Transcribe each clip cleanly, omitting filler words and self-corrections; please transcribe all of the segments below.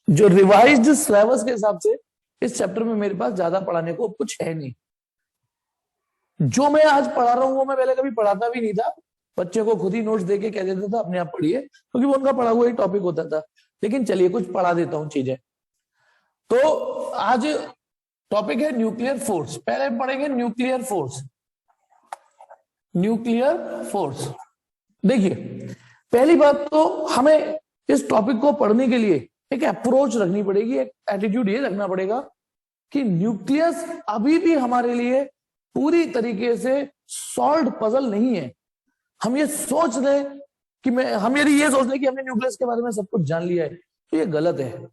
जो revised syllabus के हिसाब से इस चैप्टर में मेरे पास ज्यादा पढ़ाने को कुछ है नहीं। जो मैं आज पढ़ा रहा हूँ वो मैं पहले कभी पढ़ाता भी नहीं था, बच्चे को खुद ही नोट्स देके कह देता था अपने आप पढ़िए, क्योंकि वो उनका पढ़ा हुआ ही टॉपिक होता था। लेकिन चलिए कुछ पढ़ा देता हूँ चीजें। तो आज टॉपिक है न्यूक्लियर फोर्स। पहले पढ़ेंगे न्यूक्लियर फोर्स। न्यूक्लियर फोर्स, देखिए पहली बात तो हमें इस टॉपिक को पढ़ने के लिए एक अप्रोच रखनी पड़ेगी, एक एटीट्यूड ये रखना पड़ेगा कि न्यूक्लियस अभी भी हमारे लिए पूरी तरीके से सॉल्व पजल नहीं है। हम ये सोच लें कि हम यदि ये सोच लें कि हमने न्यूक्लियस के बारे में सब कुछ जान लिया है तो ये गलत है,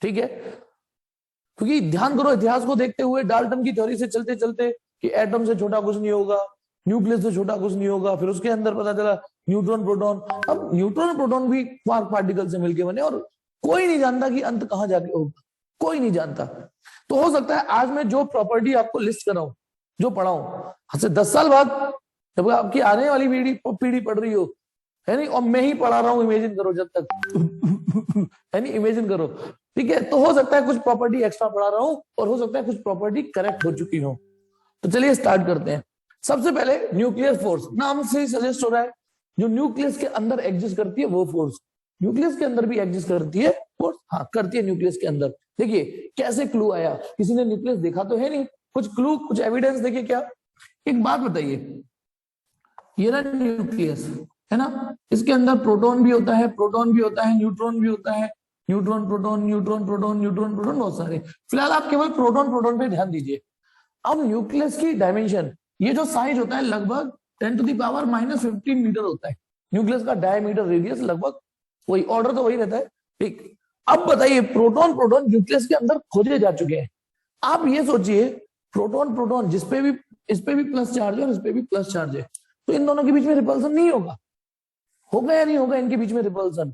ठीक है। क्योंकि ध्यान करो, इतिहास को देखते हुए डाल्टन की थ्योरी से चलते चलते कि एटम से छोटा कुछ नहीं होगा, न्यूक्लियस से छोटा कुछ नहीं होगा, फिर उसके अंदर पता चला न्यूट्रॉन प्रोटॉन। अब न्यूट्रॉन प्रोटॉन भी क्वार्क पार्टिकल से मिलकर बने और कोई नहीं जानता कि अंत कहां जाके होगा, कोई नहीं जानता। तो हो सकता है आज मैं जो प्रॉपर्टी आपको लिस्ट कर रहा हूं, जो पढ़ाऊं, आज से 10 साल बाद जब आपकी आने वाली पीढ़ी पढ़ रही हो, है नहीं, और मैं ही पढ़ा रहा हूं, इमेजिन करो जब तक है नहीं, इमेजिन करो, ठीक है। तो हो सकता है कुछ प्रॉपर्टी एक्स्ट्रा पढ़ा रहा हूं और हो सकता है कुछ प्रॉपर्टी करेक्ट हो चुकी हो। तो चलिए स्टार्ट करते हैं। सबसे पहले न्यूक्लियर फोर्स, नाम से ही सजेस्ट हो रहा है जो न्यूक्लियस के अंदर एग्जिस्ट करती है वो फोर्स। न्यूक्लियस के अंदर भी एग्जिस्ट करती है फोर्स, हाँ करती है न्यूक्लियस के अंदर। देखिए कैसे क्लू आया, किसी ने न्यूक्लियस देखा तो है नहीं, कुछ क्लू कुछ एविडेंस देखिए। क्या, एक बात बताइए, ये ना न्यूक्लियस है ना, इसके अंदर प्रोटॉन भी होता है, प्रोटॉन भी होता है, न्यूट्रॉन भी होता है, neutron proton neutron proton neutron proton, बहुत सारे। फिलहाल आप केवल प्रोटॉन प्रोटॉन पे ध्यान दीजिए। अब न्यूक्लियस की डायमेंशन, ये जो साइज होता है लगभग 10⁻⁻15 मीटर होता है। न्यूक्लियस का डायमीटर रेडियस लगभग वही, ऑर्डर तो वही रहता है, ठीक। अब बताइए प्रोटॉन प्रोटॉन न्यूक्लियस के अंदर खोजे जा चुके हैं। आप ये सोचिए प्रोटॉन प्रोटॉन जिसपे भी, इस पे भी प्लस चार्ज है और इस पे भी प्लस चार्ज है, तो इन दोनों के बीच में रिपल्सन नहीं होगा? होगा या नहीं होगा इनके बीच में रिपल्सन?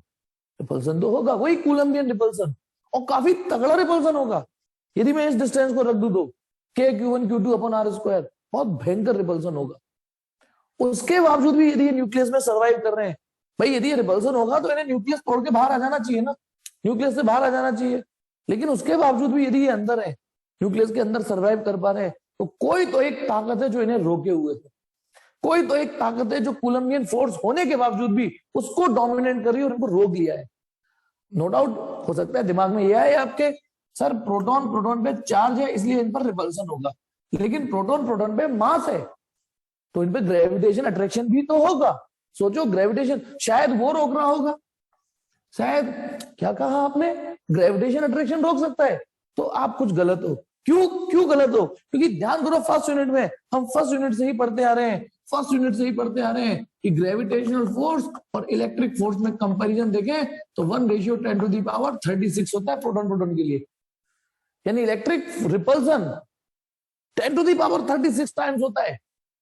रिपल्सन तो होगा, वही कूलम्बियन रिपल्सन, और काफी तगड़ा रिपल्सन होगा। यदि मैं इस डिस्टेंस को रख दूं तो K(Q1Q2)/r², बहुत भयंकर रिपल्सन होगा। उसके बावजूद भी यदि ये न्यूक्लियस में सर्वाइव कर रहे हैं, भाई यदि ये रिपल्सन होगा तो इन्हें न्यूक्लियस तोड़ के बाहर आ जाना चाहिए ना, न्यूक्लियस से बाहर आ जाना चाहिए। लेकिन उसके बावजूद भी यदि ये अंदर है, न्यूक्लियस के अंदर सर्वाइव कर पा रहे हैं, तो कोई तो एक ताकत है जो इन्हें रोके हुए थे, कोई तो एक ताकत है जो कूलम्बियन फोर्स होने के बावजूद भी उसको डोमिनेट कर रही है और इनको रोक लिया है। नो डाउट हो सकता है दिमाग में यह है आपके, सर प्रोटॉन प्रोटॉन पे चार्ज है इसलिए इन पर रिपल्सन होगा, लेकिन प्रोटॉन प्रोटॉन पे मास है तो इन पे ग्रेविटेशन अट्रैक्शन भी तो होगा। सोचो ग्रेविटेशन, शायद वो रोक रहा होगा, शायद, क्या कहा आपने, ग्रेविटेशन अट्रैक्शन रोक सकता है। तो आप कुछ गलत हो। क्यों क्यों गलत हो? क्योंकि ध्यान करो फर्स्ट यूनिट में, हम फर्स्ट यूनिट से ही पढ़ते आ रहे हैं, फर्स्ट यूनिट से ही पढ़ते आ रहे हैं कि ग्रेविटेशनल फोर्स और इलेक्ट्रिक फोर्स में कंपैरिजन देखें तो 1:10⁻36 होता है प्रोटॉन प्रोटॉन के लिए। यानी इलेक्ट्रिक रिपल्सन 10⁻36 टाइम्स होता है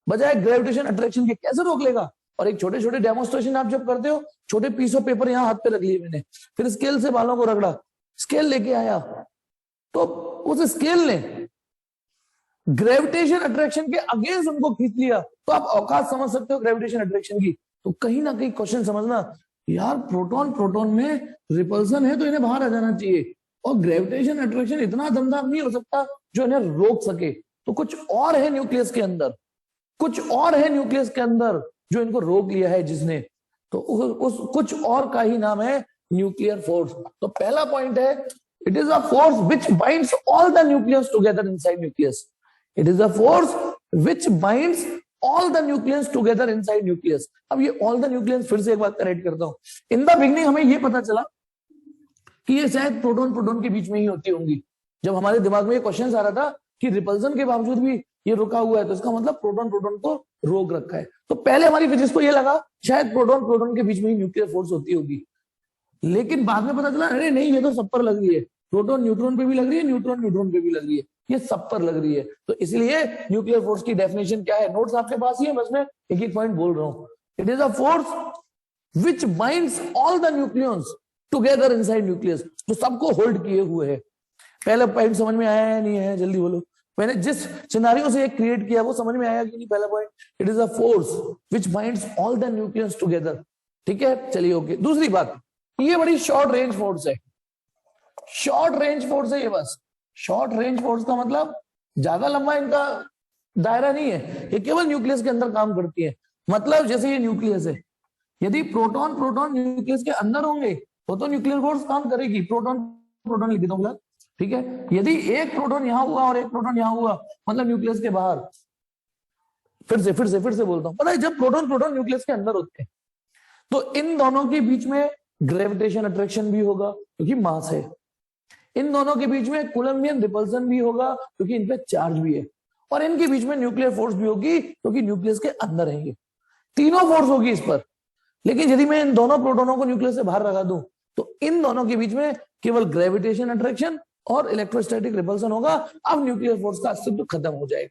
बजाय ग्रेविटेशन अट्रैक्शन के। कैसे रोक लेगा? और एक छोटे छोटे डेमोन्स्ट्रेशन आप जब करते हो, छोटे पीस ऑफ पेपर यहाँ हाथ पे रख लिए मैंने, फिर स्केल से बालों को रगड़ा, स्केल लेके आया, तो उस स्केल ने ग्रेविटेशन अट्रैक्शन के अगेंस्ट उनको खींच लिया। तो आप औकात समझ सकते हो ग्रेविटेशन अट्रैक्शन की। तो कहीं ना कहीं क्वेश्चन समझना, यार प्रोटॉन प्रोटॉन में रिपल्सन है तो इन्हें बाहर आ जाना चाहिए, और ग्रेविटेशन अट्रैक्शन इतना दमदार नहीं हो सकता जो इन्हें रोक सके। तो कुछ और है न्यूक्लियस के अंदर, कुछ और है न्यूक्लियस के अंदर जो इनको रोक लिया है जिसने, तो उस कुछ और का ही नाम है न्यूक्लियर फोर्स। तो पहला पॉइंट है, it is a force which binds all the nucleus together inside nucleus. It is a force which binds all the nucleus together inside nucleus. अब ये ऑल द न्यूक्लियस फिर से एक बात करेक्ट करता हूं। इन द बिगनिंग हमें ये पता चला कि ये शायद प्रोटॉन प्रोटॉन के बीच में ही होती होंगी। जब हमारे दिमाग में ये क्वेश्चन आ रहा था कि रिपल्सन के बावजूद भी ये रुका हुआ है, तो इसका मतलब प्रोटॉन प्रोटॉन को रोक रखा है। तो पहले हमारी फिजिक्स को ये लगा शायद प्रोटॉन प्रोटॉन के बीच में ही न्यूक्लियर फोर्स होती होगी, लेकिन बाद में पता चला अरे नहीं, ये तो सब पर लग रही है, प्रोटॉन न्यूट्रॉन पे भी लग रही है, न्यूट्रॉन न्यूट्रॉन पे भी लग रही है, ये सब पर लग रही है। तो इसलिए न्यूक्लियर फोर्स की डेफिनेशन क्या है, नोट्स आपके पास ही है, बस मैं एक एक पॉइंट बोल रहा हूं। It is a force which binds all the nucleons together inside nucleus, जो सबको होल्ड किए हुए है। पहला पॉइंट समझ में आया है नहीं है, जल्दी बोलो। मैंने जिस सिनेरियो से एक क्रिएट किया वो समझ में आया कि नहीं? पहला point, it is a force which binds all the nucleus together, ठीक है, चलिए ओके। दूसरी बात, ये बड़ी शॉर्ट रेंज फोर्स है, शॉर्ट रेंज फोर्स है ये, बस शॉर्ट रेंज फोर्स का मतलब ज्यादा लंबा इनका दायरा नहीं है, ये केवल न्यूक्लियस के अंदर काम करती है। मतलब जैसे ये न्यूक्लियस है, यदि प्रोटॉन प्रोटॉन न्यूक्लियस के अंदर होंगे तो न्यूक्लियर फोर्स काम करेगी, प्रोटॉन प्रोटॉन लिख दूंगा, ठीक है। यदि एक प्रोटॉन यहां हुआ और एक प्रोटॉन यहां हुआ, मतलब न्यूक्लियस के बाहर, फिर से बोलता हूं, पता है जब प्रोटॉन प्रोटॉन न्यूक्लियस के अंदर होते हैं तो इन दोनों के बीच में ग्रेविटेशन अट्रैक्शन भी होगा क्योंकि मास है, इन दोनों के बीच में कूलम्बियन रिपल्सन भी होगा क्योंकि इन पे चार्ज भी है, और इनके बीच में न्यूक्लियर फोर्स भी होगी क्योंकि न्यूक्लियस के अंदर रहेंगे, तीनों फोर्स होगी इस पर। लेकिन यदि मैं इन दोनों प्रोटोनों को न्यूक्लियस से बाहर लगा दूं तो इन दोनों के बीच में केवल ग्रेविटेशन अट्रैक्शन और इलेक्ट्रोस्टैटिक रिपल्सन होगा। अब न्यूक्लियर फोर्स का अस्तित्व खत्म हो जाएगा।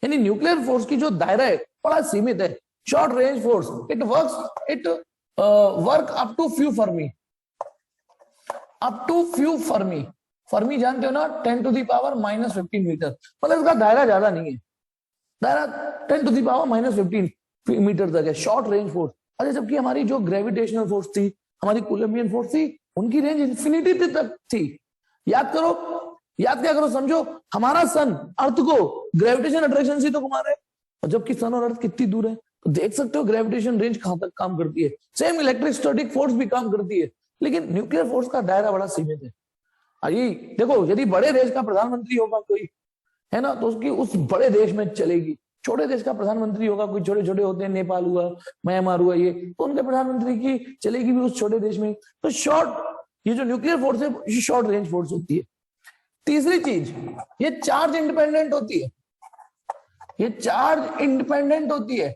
यानी न्यूक्लियर फोर्स की जो दायरा है बड़ा सीमित है। Short range force it work up to few fermi, fermi जानते हो ना, 10⁻⁻15 मीटर, मतलब इसका दायरा ज्यादा नहीं है, दायरा 10⁻⁻15 मीटर तक है शॉर्ट रेंज फोर्स। अरे जबकि हमारी जो ग्रेविटेशनल फोर्स थी, हमारी कूलम्बियन फोर्स थी, उनकी रेंज इंफिनिटी तक थी। याद क्या करो, समझो हमारा सन अर्थ को ग्रेविटेशन अट्रैक्शन से तो घुमा रहा है, और जबकि सन और अर्थ कितनी दूर है, तो देख सकते हो ग्रेविटेशन रेंज कहां तक काम करती है। सेम इलेक्ट्रिक स्टैटिक फोर्स भी काम करती है, लेकिन न्यूक्लियर फोर्स का दायरा बड़ा सीमित है। अरे देखो, यदि बड़े देश का प्रधानमंत्री होगा कोई, है ना, तो उसकी उस बड़े देश में चलेगी। छोटे देश का प्रधानमंत्री होगा, कोई छोटे छोटे होते हैं, नेपाल हुआ, म्यांमार हुआ, ये तो उनके प्रधानमंत्री की चलेगी भी उस छोटे देश में। तो ये जो न्यूक्लियर फोर्स है, ये शॉर्ट रेंज फोर्स होती है। तीसरी चीज, ये चार्ज इंडिपेंडेंट होती है, ये चार्ज इंडिपेंडेंट होती है।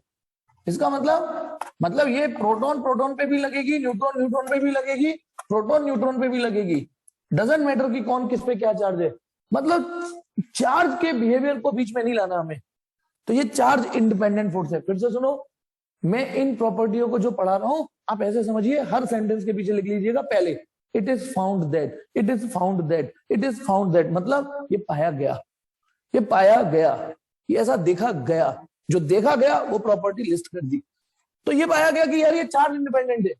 इसका मतलब ये प्रोटॉन प्रोटॉन पे भी लगेगी, न्यूट्रॉन न्यूट्रॉन पे भी लगेगी, प्रोटॉन न्यूट्रॉन पे भी लगेगी, डजंट मैटर कि कौन किस पे क्या चार्ज है। मतलब चार्ज के बिहेवियर को बीच में नहीं लाना हमें, तो ये चार्ज इंडिपेंडेंट फोर्स है। फिर से सुनो, मैं इन प्रॉपर्टियों को जो पढ़ा रहा हूं आप ऐसे समझिए, हर सेंटेंस के पीछे लिख लीजिएगा पहले it is found that, it is found that, it is found that, मतलब ये पाया गया, ये पाया गया, ये ऐसा देखा गया, जो देखा गया वो प्रॉपर्टी लिस्ट कर दी। तो ये पाया गया कि यार ये चार्ज इंडिपेंडेंट है,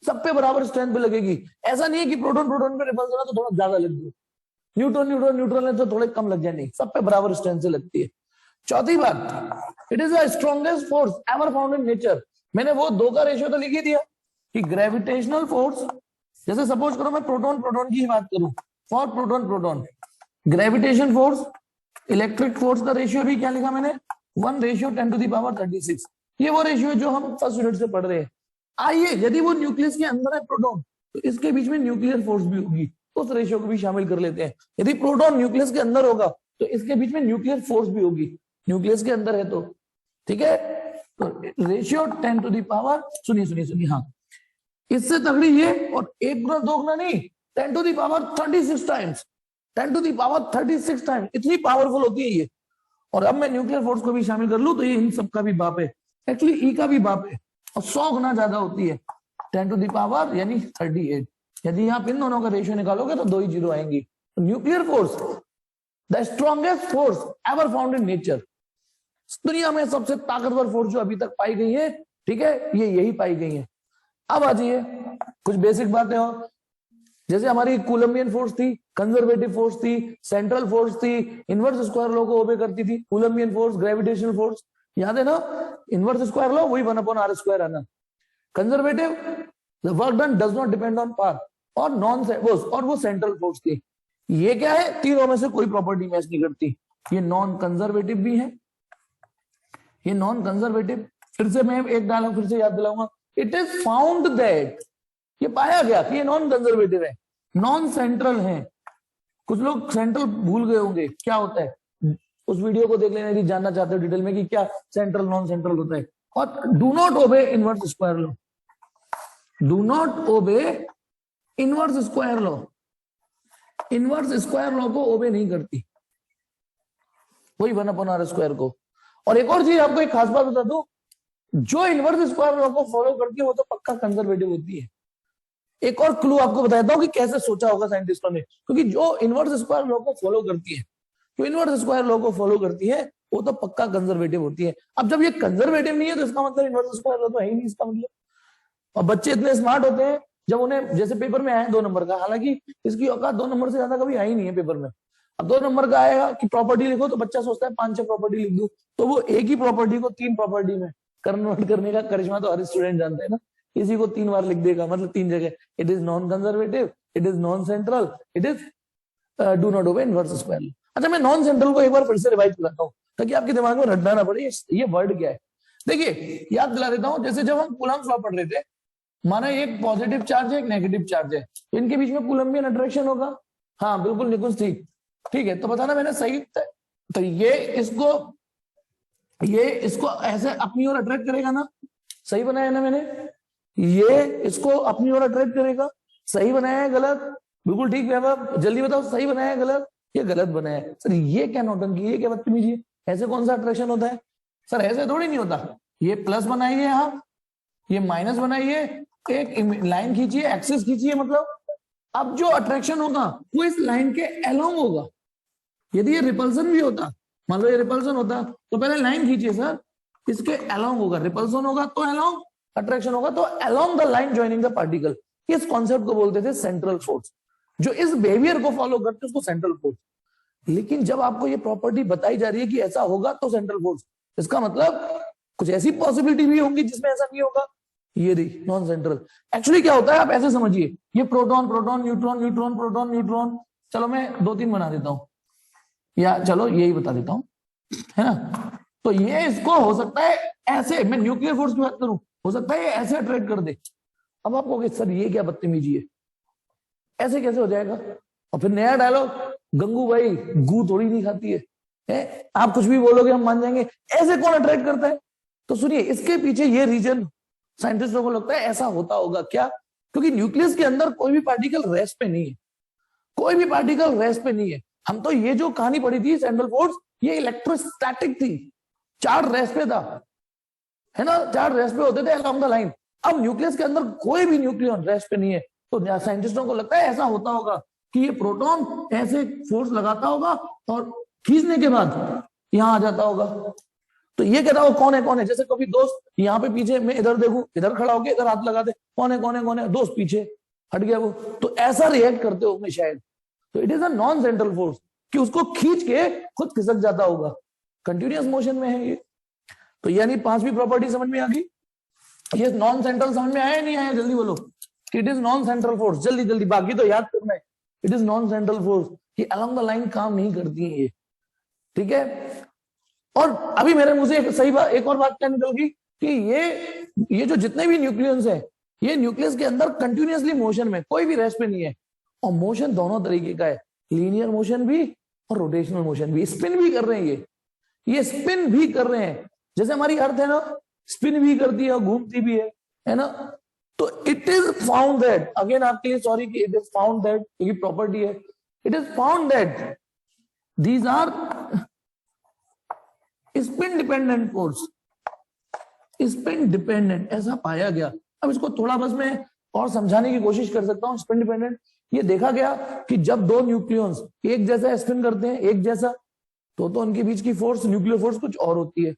सब पे बराबर स्ट्रेंथ पे लगेगी। ऐसा नहीं है कि प्रोटॉन प्रोटॉन पे रिपल्सन है तो थोड़ा ज्यादा लग जाए, न्यूट्रॉन न्यूट्रॉन न्यूट्रॉन है तो थोड़े कम लग जाए, नहीं, सब पे बराबर स्ट्रेंथ से लगती है। चौथी बात, it is the strongest force ever found in nature. मैंने वो 2 का रेशियो तो लिख ही दिया कि ग्रेविटेशनल फोर्स, जैसे सपोज करो मैं प्रोटॉन प्रोटॉन की बात करूं, for proton proton gravitation force electric force का रेशियो भी क्या लिखा मैंने, 1:10⁻36। ये वो रेशियो है जो हम फर्स्ट यूनिट से पढ़ रहे हैं। आइए, यदि वो न्यूक्लियस के अंदर है प्रोटॉन, तो इसके बीच में न्यूक्लियर फोर्स भी होगी, उस रेशियो को भी शामिल कर लेते हैं। यदि प्रोटॉन न्यूक्लियस के अंदर होगा तो इसके बीच में न्यूक्लियर फोर्स भी होगी, न्यूक्लियस के अंदर है तो, ठीक है। तो रेशियो 10⁻, सुनिए, हाँ, इससे तगड़ी ये, और 1 गुना 2 गुना नहीं, 10⁻36 टाइम्स, 10⁻36 टाइम्स, इतनी पावरफुल होती है ये। और अब मैं न्यूक्लियर फोर्स को भी शामिल कर लूं तो ये इन सब का भी बाप है, एक्चुअली ई का भी बाप है, और 100 गुना ज्यादा होती है, 10⁻, यानी 38। यदि आप इन दोनों का रेशियो निकालोगे तो 2 ही जीरो आएंगी। तो nuclear force the strongest force ever found in nature, दुनिया में सबसे ताकतवर फोर्स जो अभी तक पाई गई है, ठीक है, ये यही पाई गई है। अब आ जाइए कुछ बेसिक बातें और, जैसे हमारी कूलम्बियन फोर्स थी, कंजर्वेटिव फोर्स थी, सेंट्रल फोर्स थी, इनवर्स स्क्वायर लॉ को ओबे करती थी। कूलम्बियन फोर्स, ग्रेविटेशनल फोर्स, याद है ना, इनवर्स स्क्वायर लॉ वही 1/r² आना। Conservative, the work done does not depend on path, और वो सेंट्रल फोर्स थी। ये क्या है, तीनों में से कोई प्रॉपर्टी मैच नहीं करती, ये नॉन कंजर्वेटिव भी है, ये नॉन कंजर्वेटिव। फिर से मैं एक डायलॉग फिर से याद दिलाऊंगा, इट इज फाउंड दैट, ये पाया गया कि ये नॉन कंजर्वेटिव है, नॉन सेंट्रल है। कुछ लोग सेंट्रल भूल गए होंगे क्या होता है, उस वीडियो को देख लेना यदि जानना चाहते हो डिटेल में कि क्या सेंट्रल नॉन सेंट्रल होता है। और do not obey inverse square law, do not obey inverse square law, inverse square law को ओबे नहीं करती, वही 1/r² को। और एक और चीज आपको एक खास बात बता दूं, जो इनवर्स स्क्वायर लॉ को फॉलो करती है वो तो पक्का कंजर्वेटिव होती है। एक और क्लू आपको बताता हूं कि कैसे सोचा होगा साइंटिस्टों ने, क्योंकि जो इनवर्स स्क्वायर लॉ को फॉलो करती है, जो इनवर्स स्क्वायर लॉ को फॉलो करती है वो तो पक्का कंजर्वेटिव होती है। अब जब ये कंजर्वेटिव नहीं है तो इसका मतलब इनवर्स स्क्वायर लॉ तो है ही नहीं, इसका मतलब। और बच्चे इतने स्मार्ट होते हैं जब उन्हें जैसे पेपर में आया 2 नंबर का, हालांकि इसकी औकात 2 नंबर से ज्यादा कभी आई नहीं है पेपर में। अब 2 नंबर का आएगा कि प्रॉपर्टी लिखो, तो बच्चा सोचता है 5-6 प्रॉपर्टी लिख दूं, तो वो एक ही प्रॉपर्टी को 3 प्रॉपर्टी में कन्वर्ट करने का करिश्मा तो हर स्टूडेंट जानते हैं ना। इसी को 3 बार लिख देगा, मतलब 3 जगह, it is non conservative, it is non central, it is do not obey inverse square law. अच्छा, मैं नॉन सेंट्रल को एक बार फिर से रिवाइज कराता हूँ ताकि आपके दिमाग में रटना ना पड़े ये वर्ड क्या है। देखिए याद दिला देता हूँ, जैसे जब हम कूलम्ब लॉ पढ़ रहे थे, माना एक पॉजिटिव चार्ज है, एक नेगेटिव चार्ज है, तो इनके बीच में कूलम्बियन अट्रैक्शन होगा। हाँ बिल्कुल निकुंज, ठीक है, तो बताना मैंने सही। तो ये इसको ऐसे अपनी ओर अट्रैक्ट करेगा ना, सही बनाया ना मैंने। ये इसको अपनी ओर अट्रैक्ट करेगा, सही बनाया है गलत? बिल्कुल ठीक है, जल्दी बताओ सही बनाया है गलत? ये गलत बनाया है सर। ये क्या नौटंकी, ये क्या बदतमीजी है? ऐसे कौन सा अट्रैक्शन होता है सर? ऐसे थोड़ी नहीं होता। ये प्लस बनाइए, यहाँ ये माइनस बनाइए, एक लाइन खींचिए, एक्सिस खींचिए, मतलब अब जो अट्रैक्शन होगा वो इस लाइन के अलोंग होगा। यदि ये रिपल्सन भी होता, मान लो ये रिपल्सन होता, तो पहले लाइन खींचिए सर, इसके अलोंग होगा। रिपल्सन होगा तो अलोंग, अट्रैक्शन होगा तो along the line joining the particle. इस कॉन्सेप्ट को बोलते थे सेंट्रल फोर्स। जो इस बिहेवियर को फॉलो करते उसको सेंट्रल फोर्स। लेकिन जब आपको ये प्रॉपर्टी बताई जा रही है कि ऐसा होगा तो सेंट्रल फोर्स, इसका मतलब कुछ ऐसी पॉसिबिलिटी भी होंगी जिसमें ऐसा नहीं होगा। ये रही नॉन सेंट्रल। एक्चुअली क्या होता है आप ऐसे समझिए, ये proton proton neutron neutron proton neutron, चलो मैं 2-3 बना देता हूं, या चलो यही बता देता हूं, है ना। तो ये इसको हो सकता है ऐसे, मैं न्यूक्लियर फोर्स की बात करूं, हो सकता है ऐसे अट्रैक्ट कर दे। अब आप कहोगे सर ये क्या बदतमीजी है, ऐसे कैसे हो जाएगा? और फिर नया डायलॉग, गंगू भाई गू थोड़ी नहीं खाती है, आप कुछ भी बोलोगे हम मान जाएंगे, ऐसे कौन अट्रैक्ट करता है? तो सुनिए, इसके पीछे ये रीजन साइंटिस्टों को लगता है ऐसा होता होगा। क्या? क्योंकि न्यूक्लियस के अंदर कोई भी पार्टिकल रेस्ट पे नहीं है, कोई भी पार्टिकल रेस्ट पे नहीं है। हम तो ये जो कहानी पढ़ी थी सेंट्रल फोर्स, ये इलेक्ट्रोस्टैटिक थी, चार्ज रेस्ट पे था, है ना, चार्ज रेस्ट पे होते थे अलोंग द लाइन। अब न्यूक्लियस के अंदर कोई भी न्यूक्लियन रेस्ट पे नहीं है, तो साइंटिस्टों को लगता है ऐसा होता होगा कि ये प्रोटॉन ऐसे फोर्स लगाता होगा और खींचने के बाद यहां आ जाता होगा। तो ये कहता हो कौन है कौन है, जैसे कभी दोस्त यहाँ पे पीछे, मैं इधर देखूं, इधर खड़ा होके इधर हाथ लगा दे, कौन है कौन है कौन है, दोस्त पीछे हट गया वो, तो ऐसा रिएक्ट करते होंगे शायद। तो it is a non central force कि उसको खींच के खुद खिसक जाता होगा, कंटिन्यूअस मोशन में है ये। तो यानी 5वीं प्रॉपर्टी समझ में आ गई। ये नॉन सेंट्रल समझ में आया नहीं आया? जल्दी बोलो। It is non central force, जल्दी जल्दी, बाकी तो याद करना है। It is non central force कि अलोंग द लाइन काम नहीं करती है ये, ठीक है। और अभी मेरे मुंह से सही बात, एक और बात क्या निकल गई कि ये जो जितने भी न्यूक्लियस है, ये न्यूक्लियस के अंदर कंटिन्यूअसली मोशन में, कोई भी रेस्ट पे नहीं है। और मोशन दोनों तरीके का है, लीनियर मोशन भी और रोटेशनल मोशन भी। स्पिन भी कर रहे हैं ये स्पिन भी कर रहे हैं, जैसे हमारी अर्थ है ना, स्पिन भी करती है और घूमती भी है ना। तो it is found that, again आपके लिए सॉरी कि इट इज फाउंड दैट, क्योंकि प्रॉपर्टी है, it is found that these are spin dependent force, spin dependent, ऐसा पाया गया। अब इसको थोड़ा बस मैं और समझाने की कोशिश कर सकता हूं। स्पिन डिपेंडेंट ये देखा गया कि जब 2 न्यूक्लियॉन्स एक जैसा स्पिन करते हैं, एक जैसा, तो उनके बीच की फोर्स, न्यूक्लियर फोर्स कुछ और होती है।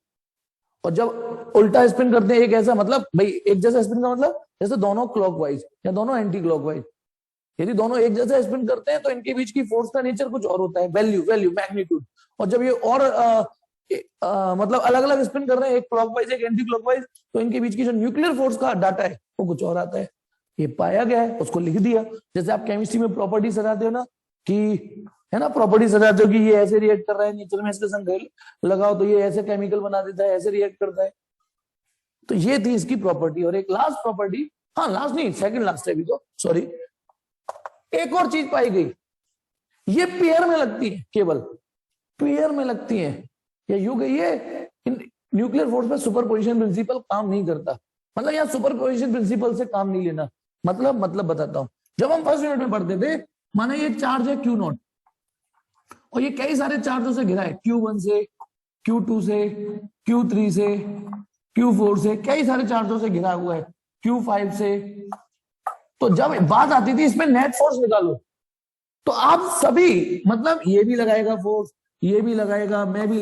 और जब उल्टा स्पिन करते हैं एक ऐसा, मतलब भाई एक जैसा स्पिन का मतलब जैसे दोनों क्लॉकवाइज या दोनों एंटी क्लॉकवाइज, यदि दोनों एक जैसा स्पिन करते हैं तो इनके बीच की फोर्स का नेचर कुछ और होता है, वैल्यू मैग्नीट्यूड। और जब ये और मतलब अलग अलग स्पिन कर रहे हैं, एक क्लॉकवाइज एक एंटी क्लॉकवाइज, तो इनके बीच की जो न्यूक्लियर फोर्स का डाटा है वो कुछ और आता है। ये पाया गया है, उसको लिख दिया। जैसे आप केमिस्ट्री में प्रॉपर्टी सजाते हो ना, कि है ना, प्रॉपर्टी सजाते हो कि ये ऐसे रिएक्ट कर रहा है, नेचर में इसके संग लगाओ तो ये ऐसे केमिकल बना देता है, ऐसे रिएक्ट करता है। तो ये थी इसकी प्रॉपर्टी। और एक लास्ट प्रॉपर्टी, हाँ लास्ट नहीं, सेकंड लास्ट है अभी तो, सॉरी, एक और चीज पाई गई, ये पेयर में लगती है, केवल पेयर में लगती है, या यूं कहिए न्यूक्लियर फोर्स में सुपरपोजिशन प्रिंसिपल काम नहीं करता। मतलब यहाँ सुपरपोजिशन प्रिंसिपल से काम नहीं लेना। मतलब बताता हूं, जब हम फर्स्ट यूनिट में पढ़ते थे, माना ये चार्ज है Q0 और ये कई सारे चार्जों से घिरा है, Q1 से, Q2 से, Q3 से, Q4 से, कई सारे चार्जों से घिरा हुआ है, Q5 से। तो जब बात आती थी इसमें नेट फोर्स निकालो, तो आप सभी, मतलब ये भी लगाएगा फोर्स, ये भी लगाएगा, मैं भी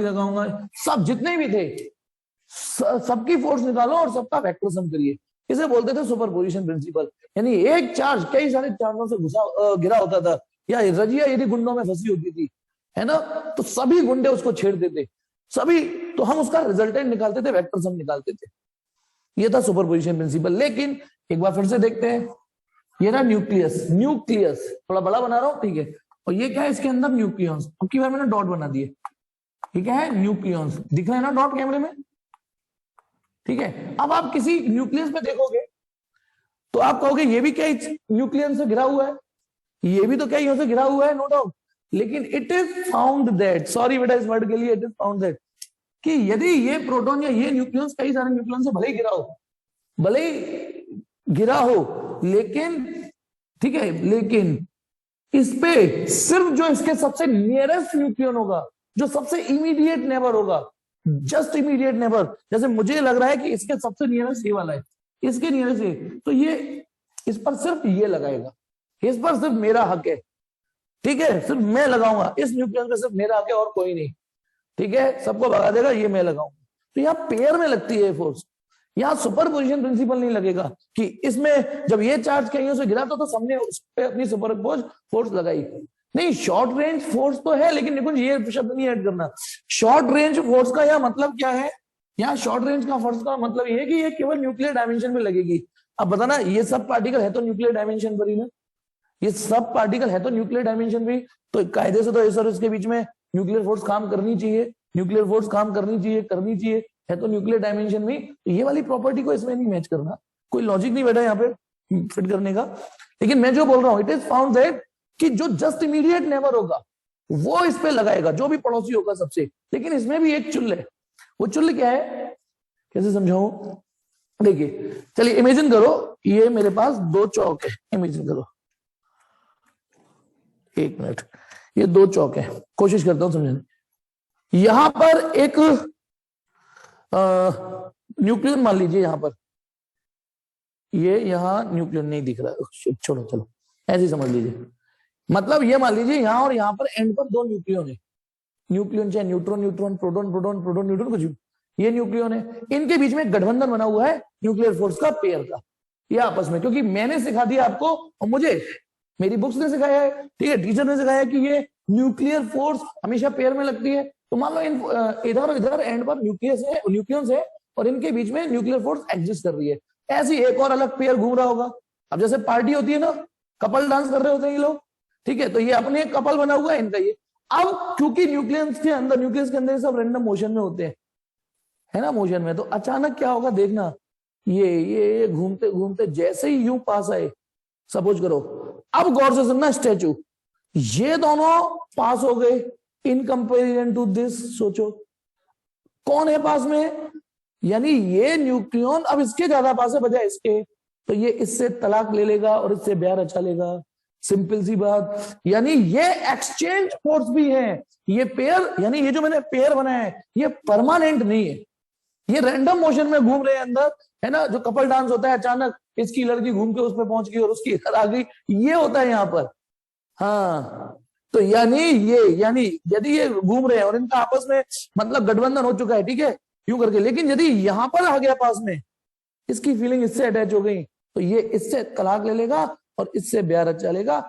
लगाऊंगा, सब जितने भी थे सबकी फोर्स निकालो और सबका वेक्टर सम करिए। इसे बोलते थे सुपरपोजिशन प्रिंसिपल। यानी एक चार्ज कई सारे चार्जों से घिरा होता था, या रजिया यदि गुंडों में फंसी होती थी, है ना, तो सभी गुंडे उसको छेड़ते थे, सभी, तो हम उसका रिजल्टेंट निकालते थे, वेक्टर सम निकालते थे। ये था सुपरपोजिशन प्रिंसिपल। लेकिन एक बार फिर से देखते हैं, ये रहा न्यूक्लियस, न्यूक्लियस थोड़ा बड़ा बना रहा हूं, ठीक है, और ये क्या है, इसके अंदर न्यूक्लियॉन्स, अब की बार मैंने डॉट बना दिए, ये क्या है, न्यूक्लियॉन्स, दिख रहा है ना डॉट कैमरे में, ठीक है। अब आप किसी न्यूक्लियस पे देखोगे तो आप कहोगे ये भी क्या न्यूक्लियस से घिरा हुआ है, ये भी तो क्या यहां से घिरा हुआ है, नो डाउट, लेकिन it is found that, sorry बेटा इस वर्ड के लिए, इट इज फाउंड दैट, कि यदि ये प्रोटॉन या ये न्यूक्लियस कई सारे न्यूक्लियस से भले ही घिरा हो, भले ही घिरा हो, लेकिन ठीक है, लेकिन इस पे सिर्फ जो इसके सबसे नियरेस्ट न्यूक्लियन होगा, जो सबसे इमीडिएट नेबर होगा, जस्ट इमीडिएट नेबर, जैसे मुझे लग रहा है कि इसके सबसे नियरेस्ट ये वाला है, इसके नियरेस्ट ये, तो ये इस पर सिर्फ ये लगाएगा, इस पर सिर्फ मेरा हक है, ठीक है, सिर्फ मैं लगाऊंगा इस न्यूक्लियस पे, सिर्फ मेरा हक है और कोई नहीं, ठीक है, सबको भगा देगा, ये मैं लगाऊंगा। तो यहाँ पेयर में लगती है फोर्स, यहाँ सुपरपोजिशन प्रिंसिपल नहीं लगेगा कि इसमें जब ये चार्ज कहीं से गिरा तो सबने उस पर अपनी सुपरपोज फोर्स लगाई, नहीं, शॉर्ट रेंज फोर्स तो है, लेकिन निकुंज ये शब्द नहीं ऐड करना, शॉर्ट रेंज फोर्स का यह मतलब क्या है, यहाँ शॉर्ट रेंज का फोर्स का मतलब ये है कि ये केवल न्यूक्लियर डायमेंशन में लगेगी। अब बताना, ये सब पार्टिकल है तो न्यूक्लियर डायमेंशन पर ही ना, ये सब पार्टिकल है तो न्यूक्लियर डायमेंशन भी, तो कायदे से तो सर इसके बीच में न्यूक्लियर फोर्स काम करनी चाहिए, न्यूक्लियर फोर्स काम करनी चाहिए है तो न्यूक्लियर डायमेंशन में, तो ये वाली प्रॉपर्टी को इसमें नहीं मैच करना, कोई लॉजिक नहीं बैठा यहाँ पे फिट करने का। लेकिन मैं जो बोल रहा हूं, इट इज फाउंड दैट कि जो जस्ट इमीडिएट नेबर होगा वो इस पे लगाएगा, जो भी पड़ोसी होगा सबसे, लेकिन इसमें भी एक चुल्ल है, वो चुल्ल क्या है, कैसे समझाऊं, देखिए चलिए इमेजिन करो, ये मेरे पास दो चौक है, इमेजिन करो, एक मिनट, ये दो चौक है, कोशिश करता हूं समझने। यहां पर एक न्यूक्लियन मान लीजिए, यहां पर ये, यहां न्यूक्लियन नहीं दिख रहा, छोड़ो चलो ऐसे ही समझ लीजिए, मतलब ये मान लीजिए यहां और यहां पर एंड पर दो न्यूक्लियन है, न्यूक्लियन चाहे neutron neutron, proton proton, proton neutron, कुछ भी, ये न्यूक्लियन है, इनके बीच में गठबंधन बना हुआ है न्यूक्लियर फोर्स का, पेयर का, ये आपस में, क्योंकि मैंने सिखा दिया आपको और मुझे मेरी बुक्स ने सिखाया है, ठीक है, टीचर ने सिखाया कि ये न्यूक्लियर फोर्स हमेशा पेयर में लगती है, तो मान लो इन इधर इधर एंड पर न्यूक्लियस है और इनके बीच में न्यूक्लियर फोर्स एग्जिस्ट कर रही है, ऐसी एक और अलग पेयर घूम रहा होगा। अब जैसे पार्टी होती है ना, कपल डांस कर रहे होते हैं ये लोग, ठीक है, तो ये अपने कपल बना हुआ है इनका ये, अब क्योंकि न्यूक्लियस के अंदर सब रैंडम मोशन में होते हैं, है ना, मोशन में, तो अचानक क्या होगा देखना, ये घूमते घूमते जैसे ही यूं पास आए, सपोज करो, अब गौर से सुनना, स्टैचू, ये दोनों पास हो गए इन कंपेरिजन टू दिस, सोचो कौन है पास में, यानी ये न्यूक्लियन अब इसके ज्यादा पास है बजाय इसके, तो ये इससे तलाक ले लेगा और इससे ब्याह रचा लेगा, सिंपल सी बात। यानी ये एक्सचेंज फोर्स भी है, ये पेयर, यानी ये जो मैंने पेयर बनाया है ये परमानेंट नहीं है, ये रैंडम मोशन में घूम रहे हैं अंदर, है ना, जो कपल डांस होता है, अचानक इसकी लड़की घूम के उस पर पहुंच गई और उसकी इधर आ गई, ये होता है यहाँ पर, हाँ, तो यानी यदि ये घूम रहे हैं और इनका आपस में मतलब गठबंधन हो चुका है, ठीक है, यूं करके, लेकिन यदि यहां पर आ गया पास में, इसकी फीलिंग इससे अटैच हो गई, तो ये इससे तलाक ले लेगा और इससे ब्याह रचा लेगा,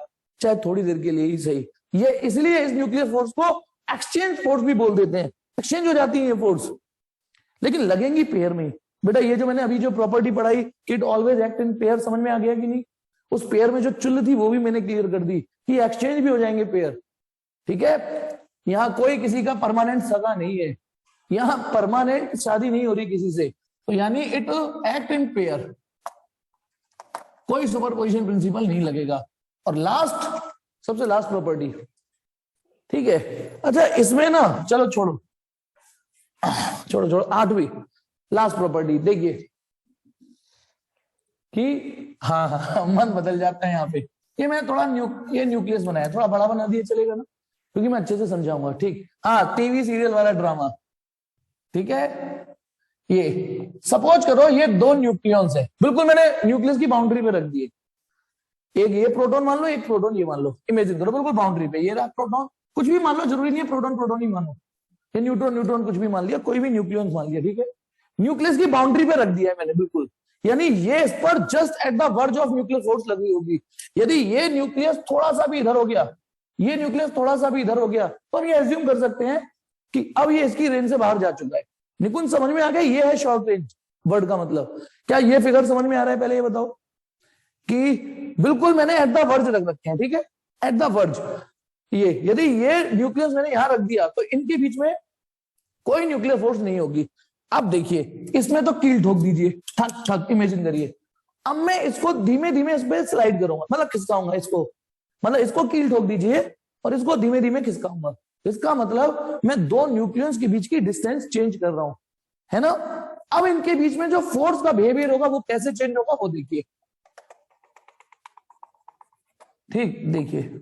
चाहे थोड़ी देर के लिए ही सही। ये इसलिए इस न्यूक्लियर फोर्स को एक्सचेंज फोर्स भी बोल देते हैं, एक्सचेंज हो जाती है ये फोर्स, लेकिन लगेंगी पेयर में। बेटा ये जो मैंने अभी जो प्रॉपर्टी पढ़ाई, it always act in pair, समझ में आ गया कि नहीं, उस पेयर में जो चुल्ल थी वो भी मैंने क्लियर कर दी कि एक्सचेंज भी हो जाएंगे पेयर, ठीक है। यहाँ कोई किसी का परमानेंट सगा नहीं है, यहाँ परमानेंट शादी नहीं हो रही किसी से, तो यानी इट एक्ट इन पेयर, कोई सुपरपोजिशन प्रिंसिपल नहीं लगेगा। और लास्ट, सबसे लास्ट प्रॉपर्टी, ठीक है, अच्छा इसमें ना, चलो छोड़ो, आठवीं लास्ट प्रॉपर्टी देखिए कि हाँ मन बदल जाता है यहाँ पे, ये मैं थोड़ा ये न्यूक्लियस बनाया, थोड़ा बड़ा बना दिया चलेगा ना, क्योंकि मैं अच्छे से समझाऊंगा, ठीक, हाँ टीवी सीरियल वाला ड्रामा, ठीक है। ये सपोज करो ये दो न्यूक्लियॉन्स है, बिल्कुल मैंने न्यूक्लियस की बाउंड्री पे रख दिए, एक ये प्रोटॉन मान लो, एक प्रोटॉन ये मान लो, इमेजिन करो बिल्कुल बाउंड्री पे, ये रहा प्रोटॉन, कुछ भी मान लो, जरूरी नहीं है प्रोटॉन ही मानो, ये न्यूट्रॉन कुछ भी मान लिया, कोई भी न्यूक्लियॉन्स मान लिया, ठीक है, न्यूक्लियस की बाउंड्री पे रख दिया है मैंने बिल्कुल, यानी ये इस पर just at the verge of nuclear force लगी होगी। यदि ये न्यूक्लियस थोड़ा सा भी इधर हो गया, ये न्यूक्लियस थोड़ा सा भी इधर हो गया, तो हम ये एज्यूम कर सकते हैं कि अब ये इसकी रेंज से बाहर जा चुका है। निकुंज समझ में आ गया, ये है शॉर्ट रेंज वर्ड का मतलब। क्या ये फिगर समझ में आ रहा है? पहले ये बताओ कि बिल्कुल मैंने एट द वर्ज रख रखे हैं, ठीक है, एट द वर्ज। ये यदि ये न्यूक्लियस मैंने यहां रख दिया तो इनके बीच में कोई न्यूक्लियर फोर्स नहीं होगी। अब देखिए इसमें तो कील ठोक दीजिए, ठक ठक, इमेजिन करिए। अब मैं इसको धीमे धीमे इस पे स्लाइड करूंगा, मतलब खिसकाऊंगा इसको, मतलब इसको कील ठोक दीजिए और इसको धीमे धीमे खिसकाऊंगा। इसका मतलब मैं दो न्यूक्लियस के बीच की डिस्टेंस चेंज कर रहा हूं, है ना। अब इनके बीच में जो फोर्स का बिहेवियर होगा वो कैसे चेंज होगा वो देखिए। ठीक, देखिए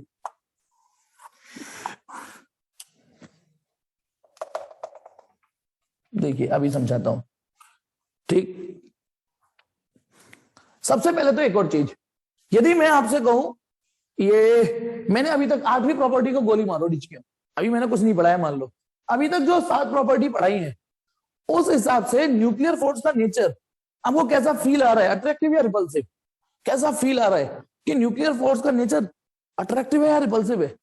देखिए अभी समझाता हूं। ठीक, सबसे पहले तो एक और चीज, यदि मैं आपसे कहूं ये मैंने अभी तक 8वीं प्रॉपर्टी को गोली मारो नीचे, अभी मैंने कुछ नहीं पढ़ाया, मान लो अभी तक जो 7 प्रॉपर्टी पढ़ाई है उस हिसाब से न्यूक्लियर फोर्स का नेचर आपको कैसा फील आ रहा है, अट्रैक्टिव या रिपल्सिव? कैसा फील आ रहा है कि न्यूक्लियर फोर्स का नेचर अट्रैक्टिव है या रिपल्सिव है?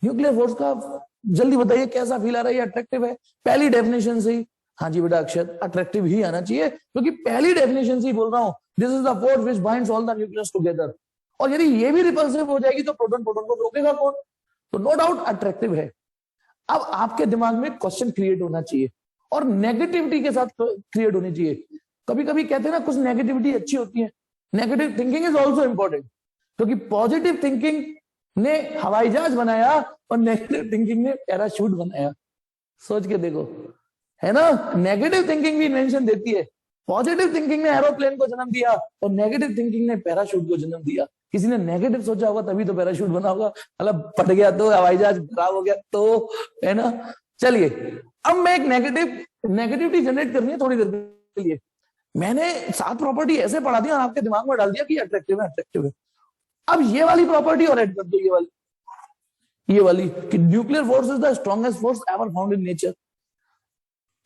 न्यूक्लियर फोर्स का जल्दी बताइए कैसा फील आ रहा है, अट्रैक्टिव है? पहली डेफिनेशन से ही, हाँ जी बेटा अक्षत, अट्रैक्टिव ही आना चाहिए, क्योंकि पहली डेफिनेशन से ही बोल रहा हूं, this is the force which binds all the nucleus together. और यदि ये भी रिपल्सिव हो जाएगी तो प्रोटॉन प्रोटॉन को रोकेगा कौन? तो नो डाउट अट्रैक्टिव है। अब आपके दिमाग में क्वेश्चन क्रिएट होना चाहिए और नेगेटिविटी के साथ क्रिएट होनी चाहिए। कभी कभी कहते हैं ना कुछ नेगेटिविटी अच्छी होती है, negative thinking is also important, क्योंकि पॉजिटिव थिंकिंग ने हवाई जहाज बनाया और नेगेटिव थिंकिंग ने पैराशूट बनाया। सोच के देखो, है ना। नेगेटिव थिंकिंग भी इन्वेंशन देती है, पॉजिटिव थिंकिंग ने एरोप्लेन को जन्म दिया और नेगेटिव थिंकिंग ने पैराशूट को जन्म दिया। किसी ने नेगेटिव सोचा होगा तभी तो पैराशूट बना होगा, मतलब फट गया तो, हवाई जहाज खराब हो गया तो, है ना। चलिए अब मैं एक नेगेटिविटी जनरेट करनी है थोड़ी देर के लिए। मैंने 7 प्रॉपर्टी ऐसे पढ़ा दिया और आपके दिमाग में डाल दिया कि अट्रैक्टिव है, अट्रैक्टिव है। अब ये वाली प्रॉपर्टी और ऐड कर दो, ये वाली कि nuclear force is the strongest force ever found in nature.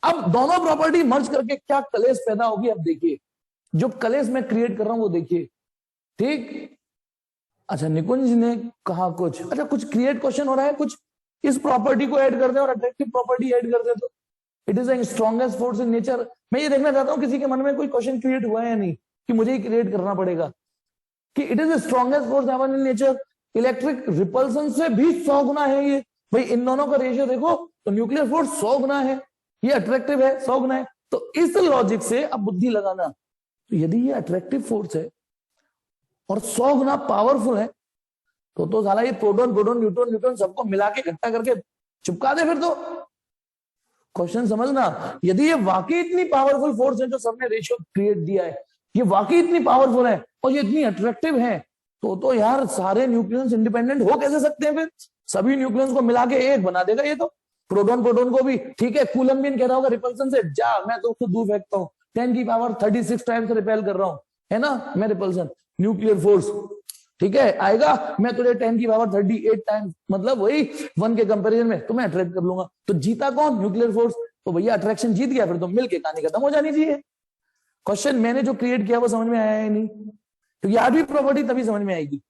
अब दोनों प्रॉपर्टी मर्ज करके क्या कलेश पैदा होगी, अब देखिए जो कलेश मैं क्रिएट कर रहा हूं वो देखिए। ठीक, अच्छा निकुंज ने कहा कुछ, अच्छा कुछ क्रिएट क्वेश्चन हो रहा है, कुछ इस प्रॉपर्टी को ऐड कर दे और अट्रैक्टिव प्रॉपर्टी ऐड कर दे तो it is the strongest force in nature. मैं ये देखना चाहता हूं किसी के मन में कोई क्वेश्चन क्रिएट हुआ है या नहीं, कि मुझे ही क्रिएट करना पड़ेगा कि it is the strongest force ever in nature. Electric repulsion से भी 100 गुना है ये, भाई इन दोनों का रेशियो देखो तो न्यूक्लियर फोर्स 100 गुना है, ये अट्रैक्टिव है 100 गुना है। तो इस लॉजिक से अब बुद्धि लगाना, तो यदि ये अट्रैक्टिव फोर्स है और 100 गुना पावरफुल है तो साला ये प्रोटॉन प्रोटॉन न्यूट्रॉन न्यूट्रॉन सबको मिला के इकट्ठा करके चिपका दे। फिर तो क्वेश्चन समझना, यदि ये वाकई इतनी पावरफुल फोर्स है जो सबने रेशियो क्रिएट दिया है, ये वाकई इतनी पावरफुल है और ये इतनी अट्रैक्टिव है, तो यार सारे न्यूक्लियस इंडिपेंडेंट हो कैसे सकते हैं? फिर सभी न्यूक्लियस को मिला के एक बना देगा ये तो। प्रोटॉन प्रोटॉन को भी, ठीक है, कूलम भी कह रहा होगा रिपल्सन से जा, मैं तो उसको दूर फेंकता हूँ, 10 की पावर 36 टाइम्स रिपेल कर रहा हूँ, है ना, मैं रिपल्सन। न्यूक्लियर फोर्स ठीक है आएगा, मैं तुझे 10 की पावर 38 टाइम्स, मतलब वही 1 के कंपैरिजन में तुम्हें अट्रैक्ट कर लूंगा। तो जीता कौन? Nuclear force. तो भैया अट्रैक्शन जीत गया, फिर तो मिलके कहानी खत्म हो जानी चाहिए। क्वेश्चन मैंने जो क्रिएट किया वो समझ में आया है नहीं, क्योंकि तो 8वीं प्रॉपर्टी तभी समझ में आएगी।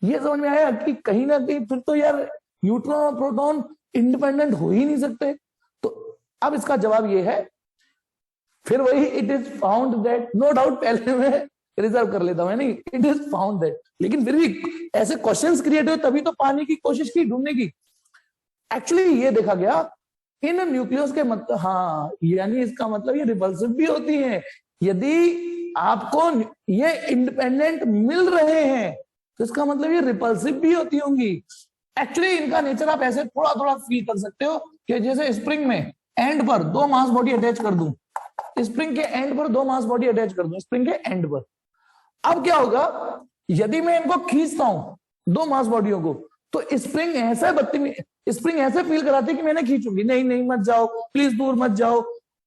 ये समझ में आया कि कहीं ना कहीं फिर तो यार न्यूट्रॉन और प्रोटॉन इंडिपेंडेंट हो ही नहीं सकते। तो अब इसका जवाब ये है, फिर वही it is found that, no doubt पहले मैं रिजर्व कर लेता हूं, नहीं इट इज फाउंड दैट, लेकिन फिर भी ऐसे क्वेश्चंस क्रिएट हुए तभी तो पाने की कोशिश की, ढूंढने की। एक्चुअली ये देखा गया इन न्यूक्लियस के मतलब, हाँ यानी इसका मतलब ये रिपल्सिव भी होती है। यदि आपको ये इंडिपेंडेंट मिल रहे हैं तो इसका मतलब ये रिपल्सिव भी होती होंगी। एक्चुअली इनका नेचर आप ऐसे थोड़ा थोड़ा फील कर सकते हो कि जैसे स्प्रिंग में एंड पर 2 मास बॉडी अटैच कर दूं, स्प्रिंग के एंड पर 2 मास बॉडी अटैच कर दूं, स्प्रिंग के एंड पर। अब क्या होगा, यदि मैं इनको खींचता हूं 2 मास बॉडियों को, तो स्प्रिंग ऐसे स्प्रिंग ऐसे फील कराती है कि मैंने खींचूंगी, नहीं नहीं मत जाओ प्लीज, दूर मत जाओ।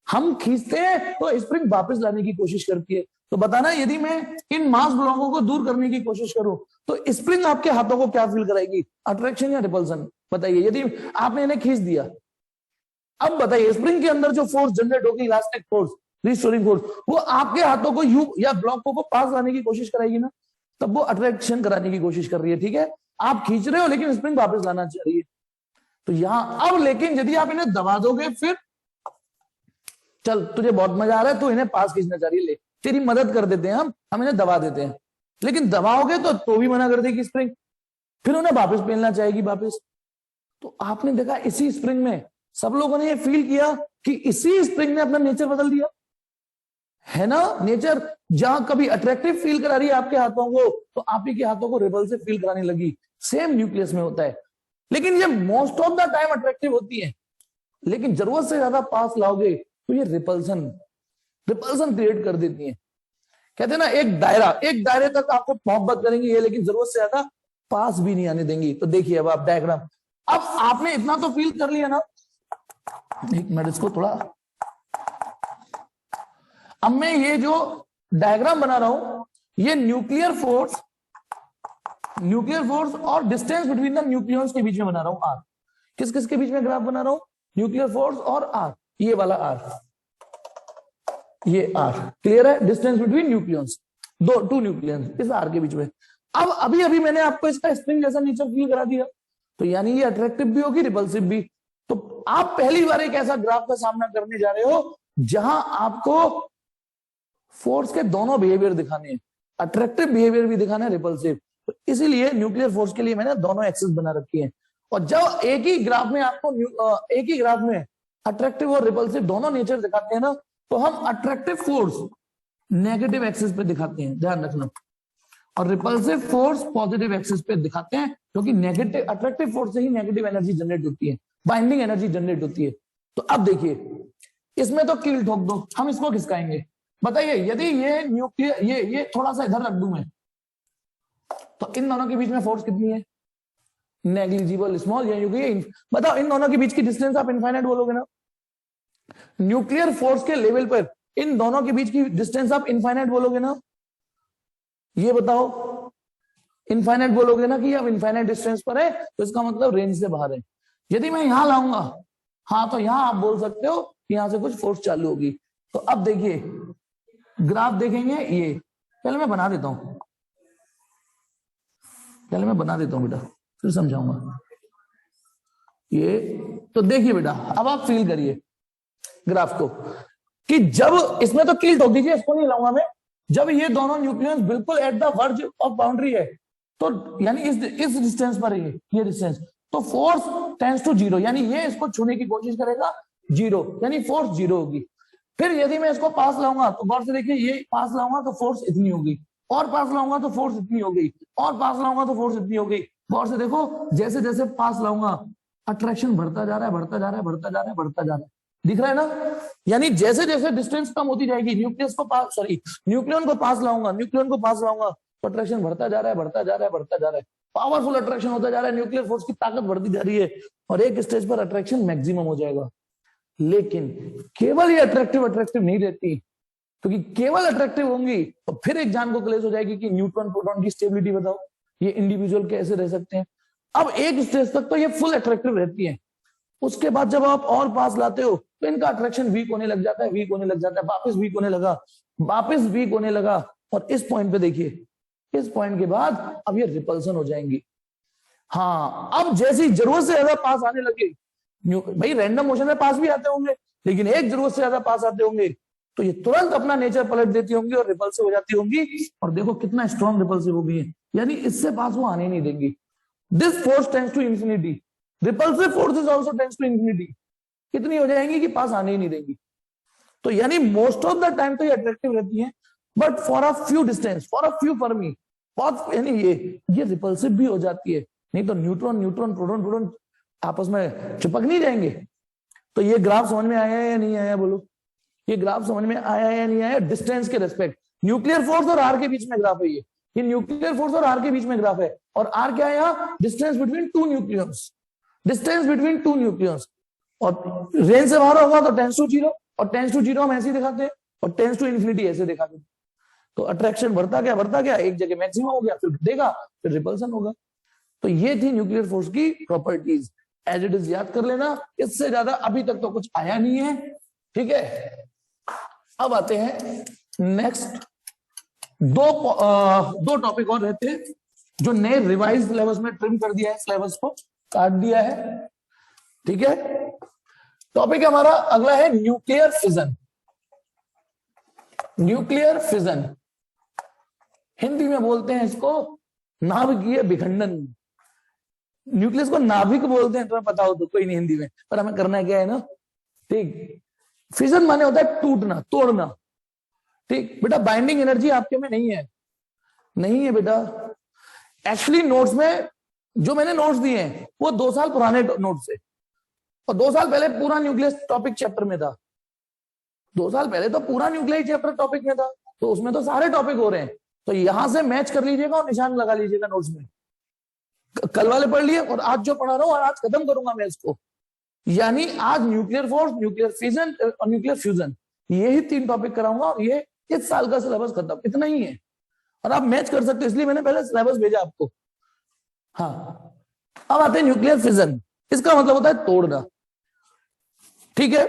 हम खींचते हैं तो स्प्रिंग वापस लाने की कोशिश करती है। तो बताना, यदि मैं इन मास ब्लॉकों को दूर करने की कोशिश करूं तो स्प्रिंग आपके हाथों को क्या फील कराएगी, अट्रैक्शन या रिपल्सन? बताइए, यदि आपने इन्हें खींच दिया, अब बताइए स्प्रिंग के अंदर जो फोर्स जनरेट होगी, इलास्टिक फोर्स, रिस्टोरिंग फोर्स, वो आपके हाथों को यू या ब्लॉक को पास लाने की कोशिश कराएगी ना, तब वो अट्रैक्शन कराने की कोशिश कर रही है। ठीक है, आप खींच रहे हो लेकिन स्प्रिंग वापस लाना चाहिए। तो यहां अब लेकिन यदि आप इन्हें दबा दोगे, फिर चल तुझे बहुत मजा आ रहा है, तो इन्हें पास खींचना चाह रही है, ले तेरी मदद कर देते हैं, हम इन्हें दबा देते हैं। लेकिन दबाओगे तो भी मना कर देगी स्प्रिंग, फिर उन्हें वापस पेलना चाहेगी वापस। तो आपने देखा इसी स्प्रिंग में सब लोगों ने ये फील किया कि इसी स्प्रिंग ने अपना नेचर बदल दिया है ना। नेचर जहां कभी अट्रैक्टिव फील करा रही है आपके हाथों को, तो आप ही के हाथों को रिपल्सिव फील कराने लगी। सेम न्यूक्लियस में होता है, लेकिन ये most of the time attractive होती है, लेकिन जरूरत से ज्यादा पास लाओगे तो ये रिपल्सन क्रिएट कर देती है। कहते हैं ना, एक दायरे तक आपको मोहब्बत करेंगी ये, लेकिन जरूरत से ज्यादा पास भी नहीं आने देंगी। तो देखिए अब आप डायग्राम, अब आपने इतना तो फील कर लिया ना। एक मिनट इसको थोड़ा, अब मैं ये जो डायग्राम बना रहा हूं, ये न्यूक्लियर फोर्स और डिस्टेंस बिटवीन द न्यूक्लियॉन्स के बीच में बना रहा हूं, आर। किस किस के बीच में ग्राफ बना रहा हूं? न्यूक्लियर फोर्स और आर, ये वाला आर, ये आर क्लियर है। Distance between nucleons, two nucleons, इस आर के बीच में। अब अभी मैंने आपको इसका स्प्रिंग जैसा नेचर फील करा दिया, तो यानी ये अट्रैक्टिव भी होगी, रिपल्सिव भी। तो आप पहली बार एक ऐसा ग्राफ का सामना करने जा रहे हो जहां आपको फोर्स के दोनों बिहेवियर दिखाने हैं, अट्रैक्टिव बिहेवियर भी दिखाना है, रिपल्सिव। तो इसीलिए न्यूक्लियर फोर्स के लिए मैंने दोनों एक्सिस बना रखी है। और जब एक ही ग्राफ में आपको एक ही ग्राफ में अट्रैक्टिव और रिपल्सिव दोनों नेचर दिखाते हैं ना, तो हम अट्रैक्टिव फोर्स नेगेटिव एक्सिस पे दिखाते हैं, ध्यान रखना, और रिपल्सिव फोर्स पॉजिटिव एक्सिस पे दिखाते हैं, क्योंकि नेगेटिव अट्रैक्टिव फोर्स से ही नेगेटिव एनर्जी जनरेट होती है, बाइंडिंग एनर्जी जनरेट होती है। तो अब देखिए, इसमें तो कील ठोक दो, हम इसको खिसकाएंगे। बताइए, यदि ये न्यूक्लियर ये थोड़ा सा इधर रख दूं मैं, तो इन दोनों के बीच में फोर्स कितनी है? नेग्लिजिबल, स्मॉल, या बताओ इन दोनों के बीच की डिस्टेंस आप इनफाइनाइट बोलोगे ना? न्यूक्लियर फोर्स के लेवल पर इन दोनों के बीच की डिस्टेंस आप इनफाइनाइट बोलोगे ना? ये बताओ, इनफाइनाइट बोलोगे ना कि अब इनफाइनाइट डिस्टेंस पर है, तो इसका मतलब रेंज से बाहर है। यदि मैं यहां लाऊंगा, हाँ, तो यहां आप बोल सकते हो कि यहां से कुछ फोर्स चालू होगी। तो अब देखिए ग्राफ देखेंगे, ये पहले मैं बना देता हूं, बेटा, फिर समझाऊंगा। ये तो देखिए बेटा, अब आप फील करिए ग्राफ को, कि जब इसमें तो कील ठोक दीजिए, इसको नहीं लाऊंगा मैं। जब ये दोनों न्यूक्लियस बिल्कुल at the verge of boundary है, तो यानी इस डिस्टेंस पर है ये डिस्टेंस, तो फोर्स टेंड्स टू जीरो, यानी ये इसको छूने की कोशिश करेगा, जीरो, यानी फोर्स जीरो होगी। फिर यदि मैं इसको पास लाऊंगा, तो गौर से देखिए, ये पास लाऊंगा तो फोर्स इतनी होगी, और पास लाऊंगा तो फोर्स इतनी हो गई, और पास लाऊंगा तो फोर्स इतनी हो गई। गौर से देखो, जैसे जैसे पास लाऊंगा अट्रैक्शन बढ़ता जा रहा है, बढ़ता जा रहा है, बढ़ता जा रहा है, बढ़ता जा रहा है, दिख रहा है ना? यानी जैसे जैसे डिस्टेंस कम होती जाएगी, न्यूक्लियस को पास, सॉरी, न्यूक्लियन को पास लाऊंगा, तो अट्रैक्शन बढ़ता जा रहा है, बढ़ता जा रहा है, बढ़ता जा रहा है, पावरफुल अट्रैक्शन होता जा रहा है, न्यूक्लियर फोर्स की ताकत बढ़ती जा रही है, और एक स्टेज पर अट्रैक्शन मैक्सिमम हो जाएगा। लेकिन केवल ये अट्रैक्टिव नहीं रहती, क्योंकि केवल अट्रैक्टिव होंगी तो फिर एक जान को क्लेश हो जाएगी कि न्यूट्रॉन प्रोटॉन की स्टेबिलिटी बताओ, ये इंडिविजुअल कैसे रह सकते हैं। अब एक स्टेज तक तो ये फुल अट्रैक्टिव रहती है, उसके बाद जब आप और पास लाते हो तो इनका अट्रैक्शन वीक होने लग जाता है, वापस वीक होने लगा, और इस पॉइंट पे देखिए, इस पॉइंट के बाद अब ये रिपल्सन हो जाएंगी। हाँ, अब जैसी जरूरत से ज्यादा पास आने लगे, भाई रैंडम मोशन में पास भी आते होंगे, लेकिन एक जरूरत से ज्यादा पास आते होंगे, तो ये तुरंत अपना नेचर पलट देती होंगी और रिपल्सिव हो जाती होंगी। और देखो कितना स्ट्रॉन्ग रिपल्सिव हो गई है, यानी इससे पास वो आने नहीं देंगी। This force tends to infinity, repulsive force is also tends to infinity, कितनी हो जाएंगी कि पास आने ही नहीं देंगी। तो यानी मोस्ट ऑफ द टाइम तो ये अट्रैक्टिव रहती है, but for a few distance, for a few Fermi, यानी ये रिपल्सिव भी हो जाती है। नहीं तो न्यूट्रॉन प्रोटॉन आपस में चिपक नहीं जाएंगे। तो ये ग्राफ समझ में आया या नहीं आया, बोलो, ये ग्राफ समझ में आया या नहीं आया? डिस्टेंस के रेस्पेक्ट, न्यूक्लियर फोर्स और आर के बीच में ग्राफ है ये न्यूक्लियर फोर्स और आर के बीच में ग्राफ है, और आर क्या है यहाँ? डिस्टेंस बिटवीन टू न्यूक्लियस, और रेंज से बाहर होगा तो टेंड्स टू जीरो, और टेंड्स टू जीरो हम ऐसे ही दिखाते हैं, और टेंड्स टू इन्फिनिटी ऐसे दिखाते हैं। तो अट्रैक्शन बढ़ता गया, एक जगह मैक्सिमम हो गया, फिर घटेगा, फिर रिपल्सन होगा। तो ये थी न्यूक्लियर फोर्स की प्रॉपर्टीज, एज इट इज याद कर लेना, इससे ज्यादा अभी तक तो कुछ आया नहीं है, ठीक है। अब आते हैं नेक्स्ट दो टॉपिक और रहते हैं जो नए रिवाइज सिलेबस में ट्रिम कर दिया है, सिलेबस को काट दिया है। ठीक है, टॉपिक हमारा अगला है nuclear fission. Nuclear fission Hindi में बोलते हैं इसको नाभिकीय विखंडन। न्यूक्लियस को नाभिक बोलते हैं, तुम्हें पता हो तो, कोई नहीं हिंदी में, पर हमें करना क्या है ना। ठीक, फिजन माने होता है टूटना, तोड़ना। ठीक बेटा, बाइंडिंग एनर्जी आपके में नहीं है, नहीं है बेटा। एक्चुअली नोट्स में जो मैंने नोट्स दिए हैं वो 2 साल पुराने नोट्स से, और 2 साल पहले पूरा न्यूक्लियस टॉपिक चैप्टर में था। 2 साल पहले तो पूरा न्यूक्लियर चैप्टर टॉपिक में था, तो उसमें तो सारे टॉपिक हो रहे हैं। तो यहां से मैच कर लीजिएगा और निशान लगा लीजिएगा नोट्स में। कल वाले पढ़ लिए और आज जो पढ़ा रहा हूं और आज खत्म करूंगा मैं इसको। यानी आज न्यूक्लियर फोर्स, न्यूक्लियर फिजन और न्यूक्लियर फ्यूजन, यही 3 टॉपिक कराऊंगा और ये इस साल का सिलेबस खत्म, इतना ही है। और आप मैच कर सकते हो, इसलिए मैंने पहले सिलेबस भेजा आपको। हाँ, अब आते हैं न्यूक्लियर फिजन। इसका मतलब होता है तोड़ना। ठीक है,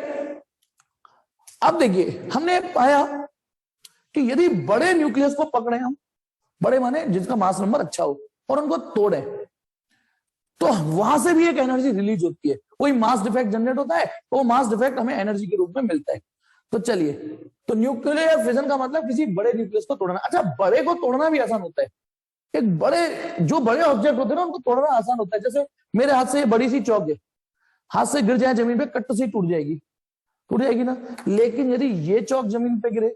अब देखिए हमने पाया कि यदि बड़े न्यूक्लियस को पकड़े हम, बड़े माने जिसका मास नंबर अच्छा हो, और उनको तोड़े, तो वहां से भी एक एनर्जी रिलीज होती है, कोई मास डिफेक्ट जनरेट होता है, तो वो मास डिफेक्ट हमें एनर्जी के रूप में मिलता है। तो चलिए, तो न्यूक्लियर फिजन का मतलब किसी बड़े न्यूक्लियस को तोड़ना। अच्छा, बड़े को तोड़ना भी आसान होता है। एक जो बड़े ऑब्जेक्ट होते हैं ना, उनको तोड़ना आसान होता है। जैसे मेरे हाथ से ये बड़ी सी चौक है, हाथ से गिर जाए जमीन पे, कट से टूट जाएगी ना। लेकिन यदि ये चौक जमीन पे गिरे,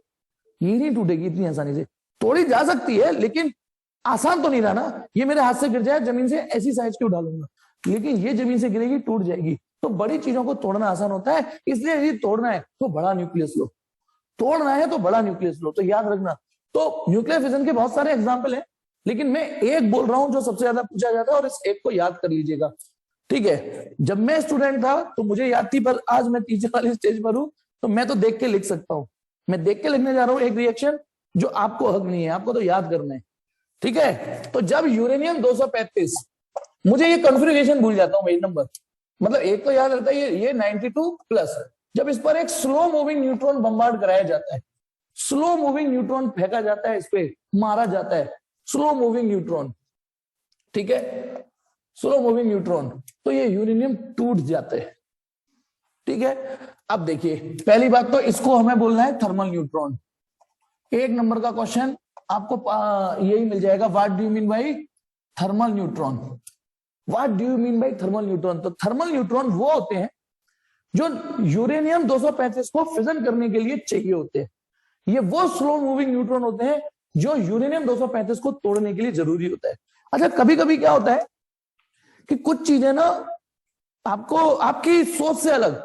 ये नहीं टूटेगी इतनी आसानी से। तोड़ी जा सकती है लेकिन आसान तो नहीं रहा ना। ये मेरे हाथ से गिर जाए जमीन से, ऐसी साइज की उठा लूंगा, लेकिन ये जमीन से गिरेगी, टूट जाएगी। तो बड़ी चीजों को तोड़ना आसान होता है, इसलिए यदि तोड़ना है तो बड़ा न्यूक्लियस लो, तोड़ना है तो बड़ा न्यूक्लियस लो। तो याद रखना, तो न्यूक्लियर फिजन के बहुत सारे एग्जाम्पल हैं, लेकिन मैं एक बोल रहा हूं जो सबसे ज्यादा पूछा जाता है, और इस एक को याद कर लीजिएगा। ठीक है, जब मैं स्टूडेंट था तो मुझे याद थी, पर आज मैं टीचर वाली स्टेज पर हूं तो मैं तो देख के लिख सकता हूं। मैं देख के लिखने जा रहा हूं एक रिएक्शन जो आपको हक नहीं है, आपको तो याद करना है। ठीक है, तो जब यूरेनियम 235, मुझे ये कॉन्फ़िगरेशन भूल जाता हूं मैं, नंबर मतलब एक तो याद रहता है, ये 92+। जब इस पर एक स्लो मूविंग न्यूट्रॉन बम्बार्ड कराया जाता है, स्लो मूविंग न्यूट्रॉन फेंका जाता है, इस पे मारा जाता है, स्लो मूविंग न्यूट्रॉन। ठीक है, स्लो मूविंग न्यूट्रॉन, तो ये यूरेनियम टूट जाते हैं। ठीक है, अब देखिए, पहली बात तो इसको हमें बोलना है थर्मल न्यूट्रॉन। 1 नंबर का क्वेश्चन आपको यही मिल जाएगा, what do you mean by thermal neutron. What do you mean by thermal neutron. तो थर्मल न्यूट्रॉन वो होते हैं जो यूरेनियम 235 को फिजन करने के लिए चाहिए होते हैं। ये वो स्लो मूविंग न्यूट्रॉन होते हैं जो यूरेनियम 235 को तोड़ने के लिए जरूरी होता है। अच्छा, कभी कभी क्या होता है कि कुछ चीजें ना आपको आपकी सोच से अलग,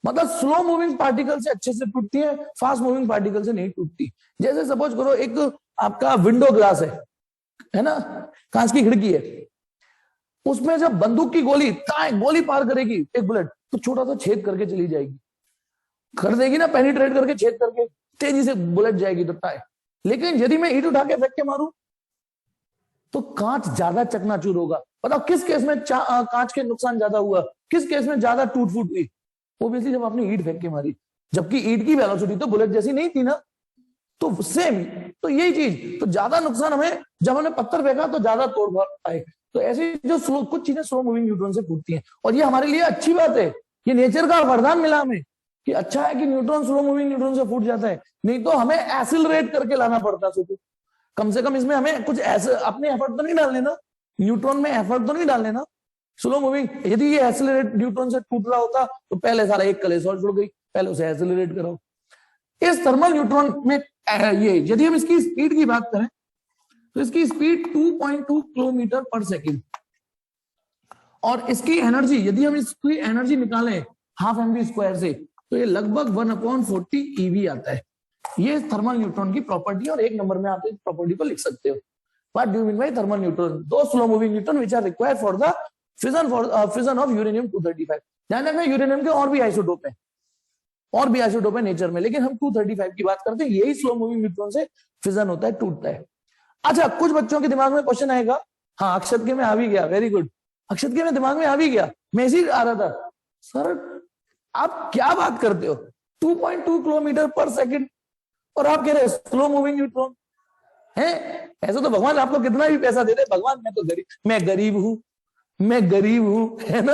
मतलब स्लो मूविंग पार्टिकल से अच्छे से टूटती है, फास्ट मूविंग पार्टिकल से नहीं टूटती। जैसे सपोज करो, एक आपका विंडो ग्लास है ना, कांच की खिड़की है, उसमें जब बंदूक की गोली पार करेगी एक बुलेट, तो छोटा सा छेद करके चली जाएगी, कर देगी ना, पेनिट्रेट करके, छेद करके तेजी से बुलेट जाएगी तो टाई। लेकिन यदि मैं ईंट उठा के फेंक के मारूं तो कांच ज्यादा चकनाचूर होगा। बताओ किस केस में कांच के नुकसान ज्यादा हुआ, किस केस में ज्यादा टूट फूट हुई? ओब्वियसली जब आपने ईंट फेंक के मारी, जबकि ईंट की वेलोसिटी तो बुलेट जैसी नहीं थी ना। तो सेम, तो यही चीज, तो ज्यादा नुकसान हमें जब हमने पत्थर फेंका तो ज्यादा तोड़ फोड़ आए। तो ऐसी जो स्लो, कुछ चीजें स्लो मूविंग न्यूट्रॉन से फूटती हैं, और ये हमारे लिए अच्छी बात है, ये नेचर का वरदान मिला हमें कि अच्छा है कि न्यूट्रॉन स्लो मूविंग न्यूट्रॉन से फूट जाता है, नहीं तो हमें एसिलरेट करके लाना पड़ता। सोचो, कम से कम इसमें हमें कुछ ऐसे अपने एफर्ट तो नहीं डालने ना, न्यूट्रॉन में एफर्ट तो नहीं डालने ना। स्लो मूविंग, यदि ये एसिलरेट न्यूट्रॉन से टूट रहा होता तो पहले सारा एक कलेश और जुड़ गई, पहले उसे एसिलरेट करो। इस थर्मल न्यूट्रॉन में ये, यदि हम इसकी स्पीड की बात करें तो इसकी स्पीड 2.2 किलोमीटर पर सेकेंड, और इसकी एनर्जी, यदि हम इसकी एनर्जी निकालें हाफ mv² से, तो ये लगभग 1/40 EV आता है। ये थर्मल न्यूट्रॉन की प्रॉपर्टी, और 1 नंबर में आप इस प्रॉपर्टी को लिख सकते हो। What do you mean by thermal neutron? दो slow moving neutron which are required for the fission of uranium 235। ध्यान रखना, यूरेनियम के और भी आइसोटोप है नेचर में, लेकिन हम 235 की बात करते हैं। यही स्लो मूविंग न्यूट्रॉन से फिजन होता है, टूटता है। अच्छा, कुछ बच्चों के दिमाग में क्वेश्चन आएगा, हाँ अक्षत के में आ भी गया, वेरी गुड, अक्षत के में दिमाग में आ भी गया, मैं इसी आ रहा था, सर आप क्या बात करते हो, 2.2 किलोमीटर पर सेकंड, और आप कह रहे हैं स्लो मूविंग न्यूट्रॉन है। ऐसा तो भगवान आपको कितना भी पैसा दे दे, भगवान मैं गरीब हूं, मैं गरीब हूं, है ना।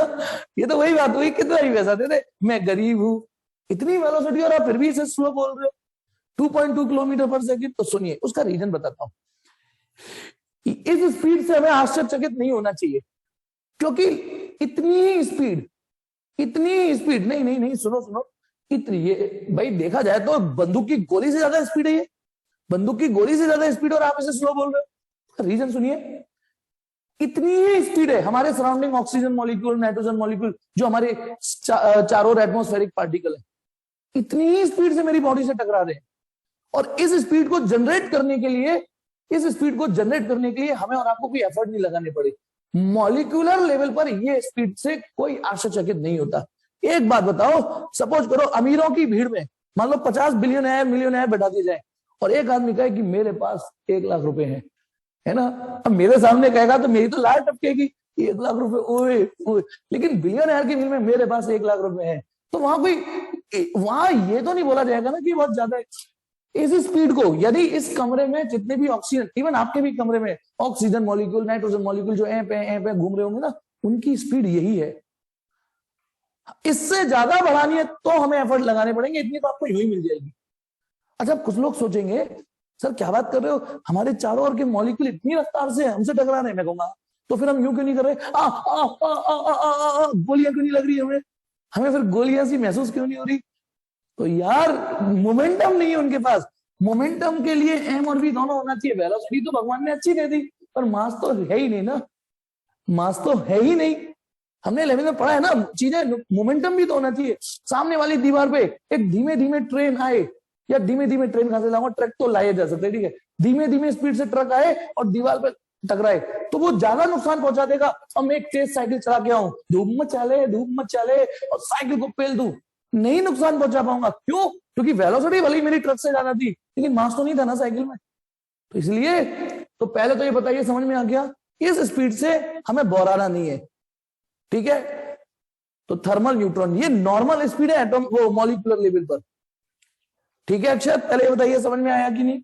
ये तो वही बात हुई, कितना भी पैसा दे दे, मैं गरीब हूं, इतनी वेलोसिटी और आप फिर भी इसे स्लो बोल रहे हो, 2.2 किलोमीटर पर सेकंड। तो सुनिए उसका रीजन बताता हूं। इस स्पीड से हमें आश्चर्यचकित नहीं होना चाहिए, क्योंकि इतनी स्पीड नहीं नहीं नहीं, सुनो, इतनी, ये भाई देखा जाए तो बंदूक की गोली से ज्यादा स्पीड है ये, बंदूक की गोली से ज्यादा स्पीड, और आप इसे स्लो बोल रहे हो। रीजन सुनिए, इतनी ही स्पीड है हमारे surrounding oxygen molecule, nitrogen molecule, जो हमारे चारों एटमॉस्फेरिक पार्टिकल है, इतनी ही स्पीड से मेरी बॉडी से टकरा रहे हैं। और इस स्पीड को जनरेट करने के लिए हमें और आपको कोई एफर्ट नहीं लगाने पड़े। मॉलिक्यूलर लेवल पर ये स्पीड से कोई आश्चर्यचकित नहीं होता। एक बात बताओ, सपोज करो अमीरों की भीड़ में मान लो 50 बिलियनर मिलियनर बैठा दिए जाए, और एक आदमी कहे कि मेरे पास 1 लाख रुपए हैं, है ना। अब मेरे सामने कहेगा तो मेरी तो लार टपकेगी, 1 लाख रुपए, ओए ओए। लेकिन बिलियनर की भीड़ में मेरे पास 1 लाख रुपए हैं, तो वहां ये तो नहीं बोला जाएगा ना कि बहुत ज्यादा है। इस स्पीड को यदि इस कमरे में जितने भी ऑक्सीजन, इवन आपके भी कमरे में ऑक्सीजन मॉलिक्यूल, नाइट्रोजन मॉलिक्यूल जो ऐ पे घूम रहे होंगे ना, उनकी स्पीड यही है। इससे ज्यादा बढ़ानी है तो हमें एफर्ट लगाने पड़ेंगे, इतनी तो आपको यूं ही मिल जाएगी। अच्छा, कुछ लोग सोचेंगे सर क्या बात कर रहे हो, हमारे चारों ओर के मॉलिक्यूल इतनी रफ्तार से हमसे टकरा रहे हैं। मैं कहूंगा तो फिर हम यूं क्यों नहीं कर रहे, गोलियां क्यों नहीं लग रही हमें फिर गोलियां सी महसूस क्यों नहीं हो रही। तो यार मोमेंटम नहीं है उनके पास, मोमेंटम के लिए एम और वी दोनों होना चाहिए। वेलोसिटी तो भगवान ने अच्छी दे दी, पर मास तो है ही नहीं ना, मास तो है ही नहीं। हमने 11th में पढ़ा है ना चीजें, मोमेंटम भी तो होना चाहिए। सामने वाली दीवार पे एक धीमे धीमे ट्रेन आए, या धीमे धीमे ट्रेन कहां से लाऊंगा, ट्रक तो लाया जा सकता है, ठीक है, धीमे धीमे स्पीड से ट्रक आए और दीवार पे टकराए तो वो ज्यादा नुकसान पहुंचा देगा। अब मैं एक तेज साइकिल चला के आऊं, धूप मत चले और साइकिल को पेल दूं, नहीं नुकसान पहुंचा पाऊंगा। क्यों? क्योंकि वेलोसिटी भले ही मेरी ट्रक से ज्यादा थी, लेकिन मास तो नहीं था ना साइकिल में। तो इसलिए तो पहले तो ये बताइए, समझ में आ गया, इस स्पीड से हमें बौराना नहीं है, ठीक है। तो थर्मल न्यूट्रॉन ये नॉर्मल स्पीड है एटॉम वो मॉलिक्यूलर लेवल पर, ठीक है। अक्षर पहले ये बताइए समझ में आया कि नहीं,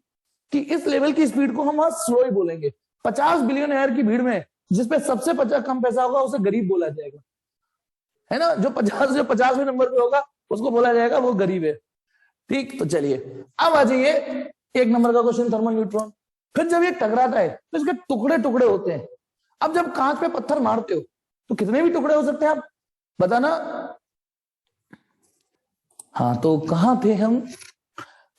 कि इस लेवल की स्पीड को हम स्लो ही बोलेंगे। 50 बिलियन एयर की भीड़ में जिसपे सबसे कम पैसा होगा उसे गरीब बोला जाएगा, है ना। जो 50वें नंबर पे होगा उसको बोला जाएगा वो गरीब है, ठीक। तो चलिए अब आ जाइए 1 नंबर का क्वेश्चन, थर्मल न्यूट्रॉन। फिर जब ये टकराता है तो इसके टुकड़े टुकड़े होते हैं। अब जब कांच पे पत्थर मारते हो तो कितने भी टुकड़े हो सकते हैं, आप बताना। हाँ तो कहां थे हम,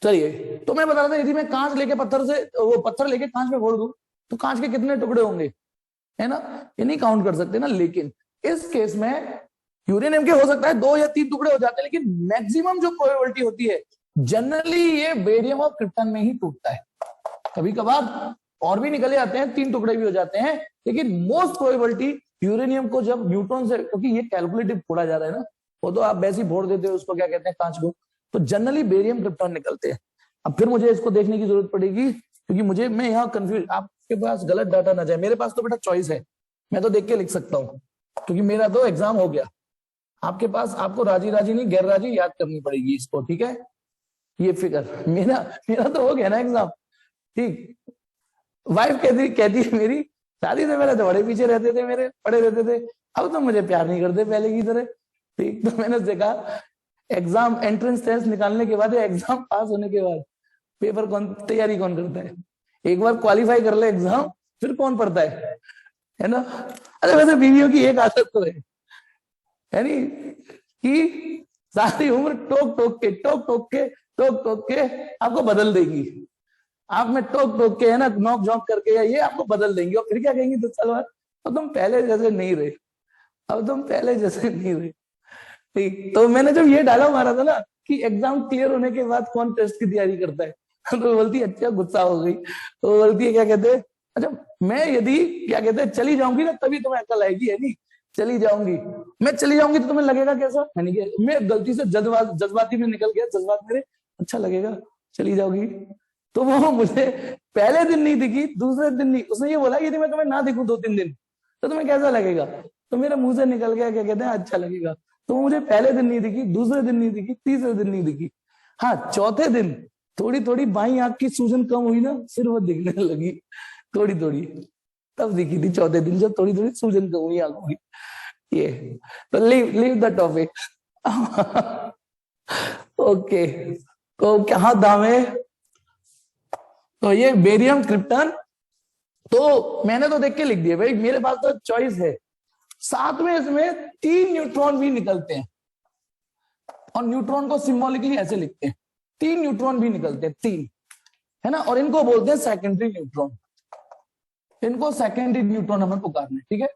चलिए तो मैं बता रहा था, यदि मैं कांच लेके पत्थर लेके कांच में फोड़ दूं तो कांच के कितने टुकड़े होंगे, है ना, ये नहीं काउंट कर सकते ना। लेकिन इस केस में यूरेनियम के हो सकता है 2 या 3 टुकड़े हो जाते हैं, लेकिन मैक्सिमम जो प्रोबेबिलिटी होती है जनरली ये बेरियम और क्रिप्टन में ही टूटता है। कभी कभार और भी निकले आते हैं, 3 टुकड़े भी हो जाते हैं, लेकिन मोस्ट प्रोबेबिलिटी यूरेनियम को जब न्यूट्रॉन से, क्योंकि ये कैलकुलेटिव फोड़ा जा रहा है ना, वो तो आप वैसे ही फोड़ देते हो उसको, क्या कहते हैं, कांच को, तो जनरली बेरियम क्रिप्टन निकलते हैं। अब फिर मुझे इसको देखने की जरूरत पड़ेगी, क्योंकि मैं यहाँ कंफ्यूज, आपके पास गलत डाटा ना जाए। मेरे पास तो बेटा चॉइस है, मैं तो देख के लिख सकता हूँ, क्योंकि मेरा तो एग्जाम हो गया। आपके पास आपको राजी नहीं गैर राजी याद करनी पड़ेगी इसको, ठीक है। ये फिगर मेरा तो हो गया ना एग्जाम, ठीक। वाइफ कहती है मेरी, शादी से पहले तो बड़े पीछे रहते थे मेरे, पड़े रहते थे, अब तो मुझे प्यार नहीं करते पहले की तरह, ठीक। तो मैंने उससे कहा एग्जाम एंट्रेंस टेस्ट निकालने के बाद, एग्जाम पास होने के बाद पेपर तैयारी कौन करता है? एक बार क्वालिफाई कर ले एग्जाम, फिर कौन पढ़ता है ना। अरे वैसे बीवियों की एक आदत तो है नहीं, कि सारी उम्र टोक टोक के आपको बदल देगी। आप में टोक के, है ना, नॉक झोंक करके ये आपको बदल देंगे, और फिर क्या कहेंगे 10 साल बाद, अब तुम पहले जैसे नहीं रहे, ठीक। तो मैंने जब ये डायलॉग मारा था ना कि एग्जाम क्लियर होने के बाद कौन टेस्ट की तैयारी करता है, तो बोलती है, अच्छा गुस्सा हो गई, तो बोलती है क्या कहते हैं, अच्छा मैं यदि क्या कहते हैं चली जाऊंगी ना तभी तुम्हें अकल आएगी, है नहीं, चली जाऊंगी तो तुम्हें लगेगा कैसा, मैं गलती से जज्बाती में निकल गया, जज्बात मेरे, अच्छा लगेगा चली जाओगी। तो वो मुझे पहले दिन नहीं दिखी, दूसरे दिन नहीं, उसने ये बोला यदि मैं तुम्हें ना दिखूं 2-3 दिन तो तुम्हें कैसा लगेगा, तो मेरे मुंह से निकल गया क्या कहते हैं अच्छा लगेगा। तो मुझे पहले दिन नहीं दिखी, दूसरे दिन नहीं दिखी, तीसरे दिन नहीं दिखी। हाँ, चौथे दिन थोड़ी थोड़ी बाईं आंख की सूजन कम हुई ना, फिर वो दिखने लगी थोड़ी थोड़ी, तब दिखी थी चौथे दिन, जब थोड़ी थोड़ी सूजन कम हुई आंखों की। ये तो लीव द टॉपिक। ओके, तो क्या दाम है? तो ये बेरियम क्रिप्टन, तो मैंने तो देख के लिख दिया भाई, मेरे पास तो चॉइस है। साथ में इसमें 3 न्यूट्रॉन भी निकलते हैं, और न्यूट्रॉन को सिंबॉलिकली ऐसे लिखते हैं, 3 न्यूट्रॉन भी निकलते हैं, 3, है ना, और इनको बोलते हैं सेकेंडरी न्यूट्रॉन। इनको सेकेंडरी न्यूट्रॉन हमें पुकारने, ठीक है,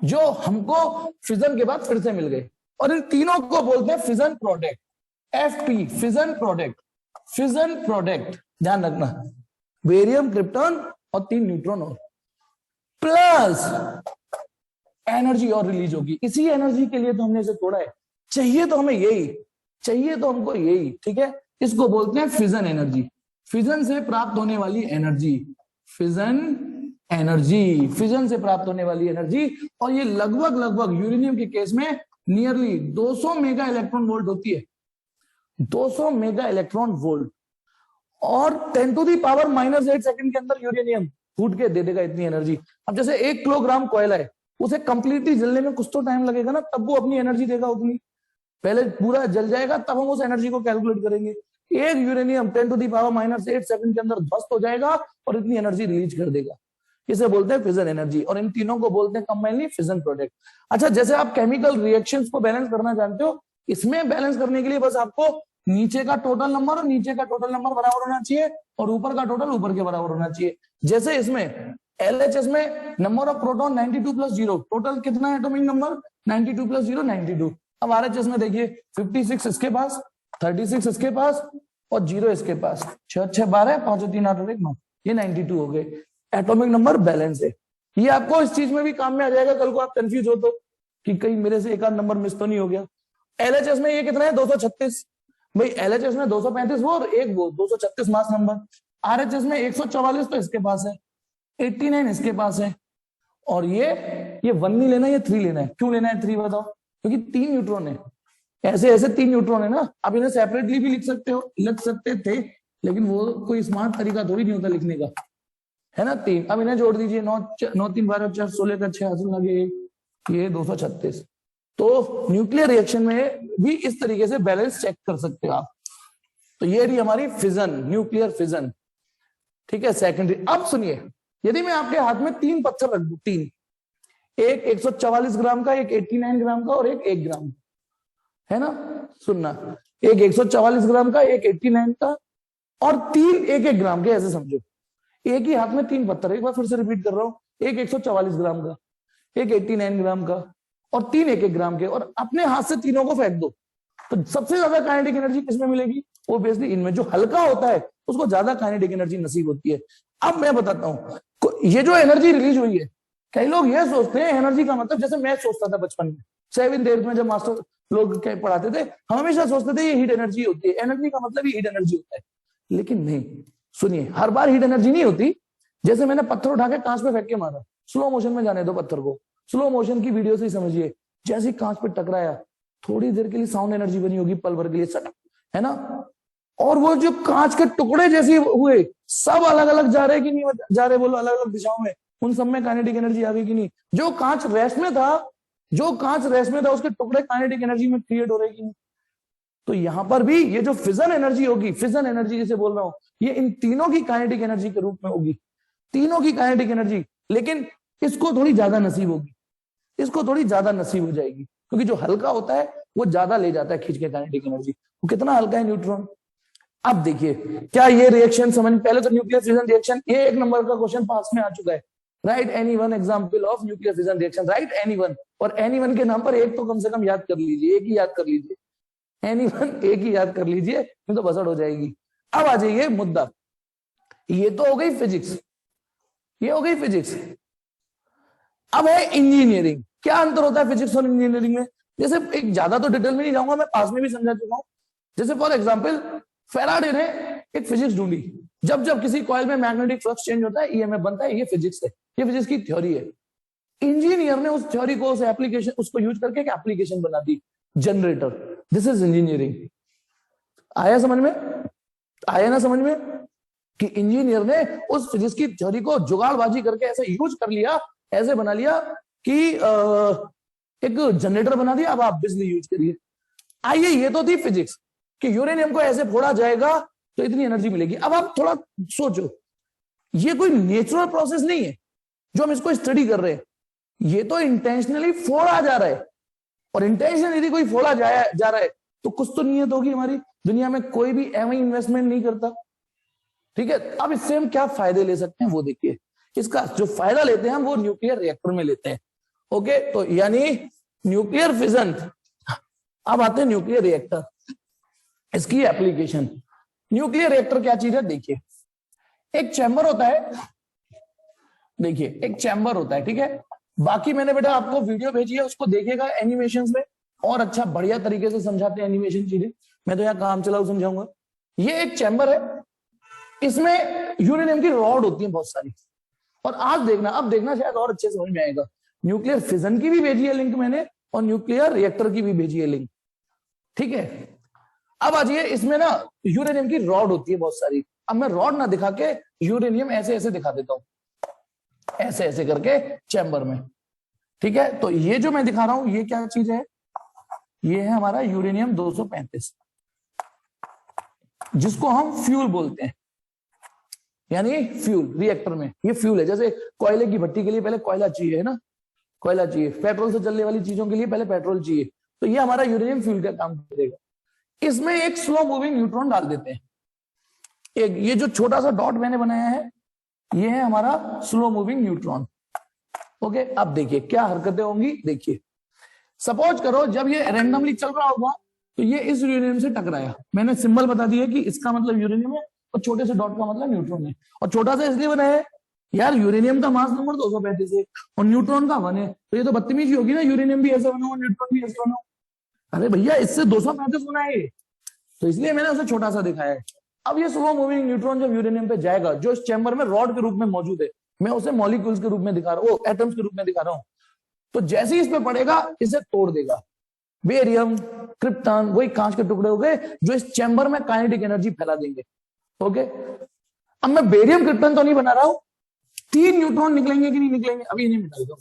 जो हमको फिजन के बाद फिर से मिल गए। और इन तीनों को बोलते हैं fission product, FP, fission product. Fission product ध्यान रखना, बेरियम क्रिप्टन और 3 न्यूट्रॉन और प्लस एनर्जी और रिलीज होगी। इसी एनर्जी के लिए तो हमने इसे तोड़ा है। चाहिए तो हमें यही, चाहिए तो हमको यही, ठीक है। इसको बोलते हैं फिजन एनर्जी, फिजन से प्राप्त होने वाली एनर्जी, फिजन एनर्जी, फिजन से प्राप्त होने वाली एनर्जी। और ये लगभग लगभग यूरेनियम के केस में नियरली 200 मेगा इलेक्ट्रॉन वोल्ट होती है, 200 मेगा इलेक्ट्रॉन वोल्ट। और 10⁻⁻8 सेकंड के अंदर यूरेनियम फूट के दे देगा इतनी एनर्जी। अब जैसे 1 किलोग्राम कोयला है, उसे कंप्लीटली जलने में कुछ तो टाइम लगेगा ना, तब वो अपनी एनर्जी देगा उतनी। पहले पूरा जल जाएगा, तब हम उस एनर्जी को कैलकुलेट करेंगे। एक यूरेनियम 10⁻⁻8 सेकंड के अंदर ध्वस्त हो जाएगा और इतनी एनर्जी रिलीज कर देगा। इसे बोलते हैं फिजन एनर्जी, और इन तीनों को बोलते हैं कंबाइनली फिजन प्रोडक्ट। अच्छा, जैसे आप केमिकल रिएक्शंस को बैलेंस करना जानते हो, इसमें बैलेंस करने के लिए बस आपको नीचे का टोटल नंबर और नीचे का टोटल नंबर बराबर होना चाहिए, और ऊपर का टोटल ऊपर के बराबर होना चाहिए। जैसे इसमें LHS में नंबर ऑफ प्रोटॉन 92 + 0, टोटल कितना है एटॉमिक नंबर? 92 + 0 92। अब RHS में देखिए 56 इसके पास, 36 इसके पास और 0 इसके पास, 6 6 12 5 3 8 1 9, ये 92 हो गए। एटॉमिक नंबर बैलेंस है। ये आपको इस चीज में भी काम में आ जाएगा, कल को आप कंफ्यूज हो तो कि कहीं मेरे से एक आध नंबर मिस तो नहीं हो गया। LHS में ये कितना है? 236। भाई LHS में 235 वो और एक वो, 236 मास नंबर। RHS में 144 तो इसके पास है, 89 इसके पास है। और ये 1 नहीं लेना, ये 3 लेना है। क्यों लेना है 3 बताओ? क्योंकि 3 न्यूट्रॉन है, ऐसे ऐसे 3 न्यूट्रॉन है ना। आप इन्हें सेपरेटली भी लिख सकते हो, लिख सकते थे, लेकिन वो कोई स्मार्ट तरीका थोड़ी नहीं होता लिखने का, है ना। 3, अब इन्हें जोड़ दीजिए, 9 3 12 4 16 का 6 हासिल लगे, ये 236। तो न्यूक्लियर रिएक्शन में भी इस तरीके से बैलेंस चेक कर सकते हो आप। तो ये रही हमारी फिजन, न्यूक्लियर फिजन, ठीक है, सेकेंडरी। अब सुनिए, यदि मैं आपके हाथ में 3 पत्थर रख दूं, 3, एक 144 ग्राम का, एक 89 ग्राम का और एक 1 ग्राम, है ना, सुनना, एक 144 ग्राम का, एक 89 का और 3 1 ग्राम के, ऐसे समझो। एक ही हाथ में 3 पत्थर, एक बार फिर से रिपीट कर रहा हूं, एक 144 ग्राम का, एक 89 ग्राम का और 3 1 ग्राम के, और अपने हाथ से तीनों को फेंक दो। तो सबसे ज्यादा काइनेटिक एनर्जी किसमें मिलेगी? ओब्वियसली इनमें। जो हल्का होता है उसको ज्यादा काइनेटिक एनर्जी नसीब होती है। अब मैं बताता हूं, ये जो एनर्जी रिलीज हुई है, कई लोग ये सोचते हैं एनर्जी का मतलब, जैसे मैं सोचता था बचपन में 7th 8th में जब मास्टर लोग पढ़ाते थे, हम हमेशा सोचते थे ये हीट एनर्जी होती है, एनर्जी का मतलब ही हीट एनर्जी होता है। लेकिन नहीं, सुनिए, हर बार हीट एनर्जी नहीं होती। जैसे मैंने पत्थर उठा के कांच पे फेंक के मारा, स्लो मोशन में जाने दो पत्थर को, स्लो मोशन की वीडियो से ही समझिए। जैसे कांच पे टकराया, थोड़ी देर के लिए साउंड एनर्जी बनी होगी, पल भर के लिए सट, है ना। और वो जो कांच के टुकड़े जैसे हुए, सब अलग अलग जा रहे कि नहीं जा रहे, बोलो, अलग अलग दिशाओं में, उन सब में काइनेटिक एनर्जी आ गई कि नहीं? जो कांच रेस्ट में था, जो कांच रेस्ट में था, उसके टुकड़े काइनेटिक एनर्जी में क्रिएट हो रहे कि नहीं? तो यहां पर भी ये जो फिजन एनर्जी होगी, फिजन एनर्जी जिसे बोल रहा हूं, ये इन तीनों की काइनेटिक एनर्जी के रूप में होगी, तीनों की काइनेटिक एनर्जी। लेकिन इसको थोड़ी ज्यादा नसीब होगी, इसको थोड़ी ज्यादा नसीब हो जाएगी, क्योंकि जो हल्का होता है वो ज्यादा ले जाता है खींच के काइनेटिक एनर्जी। वो कितना हल्का है? न्यूट्रॉन। अब देखिए, क्या ये रिएक्शन समझ, पहले तो न्यूक्लियर फिजन रिएक्शन, ये 1 नंबर का क्वेश्चन पास में आ चुका है। Right any one example of nuclear fission reaction, right any one. और एनी वन के नाम पर एक तो कम से कम याद कर लीजिए, एक ही याद कर लीजिए, एनी वन एक ही याद कर लीजिए, नहीं तो बसड़ हो जाएगी। अब आ जाइए मुद्दा, ये तो हो गई फिजिक्स, ये हो गई फिजिक्स। अब है इंजीनियरिंग। क्या अंतर होता है फिजिक्स और इंजीनियरिंग में? जैसे एक ज्यादा तो डिटेल में नहीं जाऊंगा, मैं पास में भी समझा चुका हूं। जैसे फॉर एग्जांपल, फैराडे ने एक फिजिक्स ढूंढी, जब जब किसी कॉइल में मैग्नेटिक फ्लक्स चेंज होता है ईएमएफ बनता है, ये फिजिक्स है, ये फिजिक्स की थ्योरी है। इंजीनियर ने उस थ्योरी को, उस एप्लीकेशन, उसको यूज करके एक एप्लीकेशन बना दी। जनरेटर। This is engineering. आया समझ में? आया ना समझ में कि इंजीनियर ने उस फिजिक्स की थ्योरी को जुगाड़बाजी करके ऐसे यूज कर लिया, ऐसे बना लिया कि एक जनरेटर बना दिया, अब आप बिजली यूज करिए। आइए, ये तो थी फिजिक्स कि यूरेनियम को ऐसे फोड़ा जाएगा तो इतनी एनर्जी मिलेगी। अब आप थोड़ा सोचो, ये कोई नेचुरल प्रोसेस नहीं है जो हम इसको स्टडी कर रहे हैं, ये तो इंटेंशनली फोड़ा जा रहा है। और इंटेंशन यदि कोई फोड़ा जा रहा है तो कुछ तो नीयत होगी हमारी। दुनिया में कोई भी एवं इन्वेस्टमेंट नहीं करता, ठीक है। अब इससे हम क्या फायदे ले सकते हैं वो देखिए। इसका जो फायदा लेते हैं हम वो न्यूक्लियर रिएक्टर में लेते हैं। ओके, तो यानी न्यूक्लियर फिजन। अब आते हैं न्यूक्लियर रिएक्टर, इसकी एप्लीकेशन। न्यूक्लियर रिएक्टर क्या चीज है देखिए। एक चैम्बर होता है, देखिए एक चैम्बर होता है, ठीक है। बाकी मैंने बेटा आपको वीडियो भेजी है, उसको देखिएगा एनिमेशन में, और अच्छा बढ़िया तरीके से समझाते हैं एनिमेशन चीजें। मैं तो यहाँ काम चलाऊ समझाऊंगा। ये एक चैम्बर है, इसमें यूरेनियम की रॉड होती है बहुत सारी। और आज देखना, अब देखना शायद और अच्छे से समझ में आएगा। न्यूक्लियर फिजन की भी भेजी है लिंक मैंने, और न्यूक्लियर रिएक्टर की भी भेजी है लिंक, ठीक है। अब आ जाइए, इसमें ना यूरेनियम की रॉड होती है बहुत सारी। अब मैं रॉड ना दिखा के यूरेनियम ऐसे ऐसे दिखा देता हूं, ऐसे ऐसे करके चैम्बर में, ठीक है। तो ये जो मैं दिखा रहा हूं ये क्या चीज है? ये है हमारा यूरेनियम 235, जिसको हम फ्यूल बोलते हैं, यानी फ्यूल रिएक्टर में ये फ्यूल है। जैसे कोयले की भट्टी के लिए पहले कोयला चाहिए, है ना, कोयला चाहिए। पेट्रोल से चलने वाली चीजों के लिए पहले पेट्रोल चाहिए। तो ये हमारा यूरेनियम फ्यूल का काम करेगा। इसमें एक स्लो मूविंग न्यूट्रॉन डाल देते हैं। एक ये जो छोटा सा डॉट मैंने बनाया है, ये है हमारा स्लो मूविंग न्यूट्रॉन। ओके, अब देखिए क्या हरकतें होंगी। देखिए, सपोज करो जब ये रैंडमली चल रहा होगा तो ये इस यूरेनियम से टकराया। मैंने सिंबल बता दिया कि इसका मतलब यूरेनियम है और छोटे से डॉट का मतलब न्यूट्रॉन है। और छोटा सा इसलिए बना है यार, यूरेनियम का मास नंबर 235 है और न्यूट्रॉन का 1 है, तो ये तो बदतमीजी होगी ना, यूरेनियम भी ऐसा बना हो न्यूट्रॉन भी ऐसा बना हो। अरे भैया, इससे 235 गुना है, तो इसलिए मैंने उसे छोटा सा दिखाया है। अब ये स्लो मूविंग न्यूट्रॉन जब यूरेनियम पे जाएगा, जो इस चैम्बर में रॉड के रूप में मौजूद है, मैं उसे मॉलिक्यूल्स के रूप में दिखा रहा हूँ, एटम्स के रूप में दिखा रहा हूँ। तो जैसे ही इस पे पड़ेगा, इसे तोड़ देगा। बेरियम, क्रिप्टॉन, वही कांच के टुकड़े हो गए जो इस चैम्बर में काइनेटिक एनर्जी फैला देंगे। ओके, अब मैं बेरियम क्रिप्टॉन तो नहीं बना रहा हूं, 3 न्यूट्रॉन निकलेंगे कि नहीं निकलेंगे अभी नहीं बताऊंगा।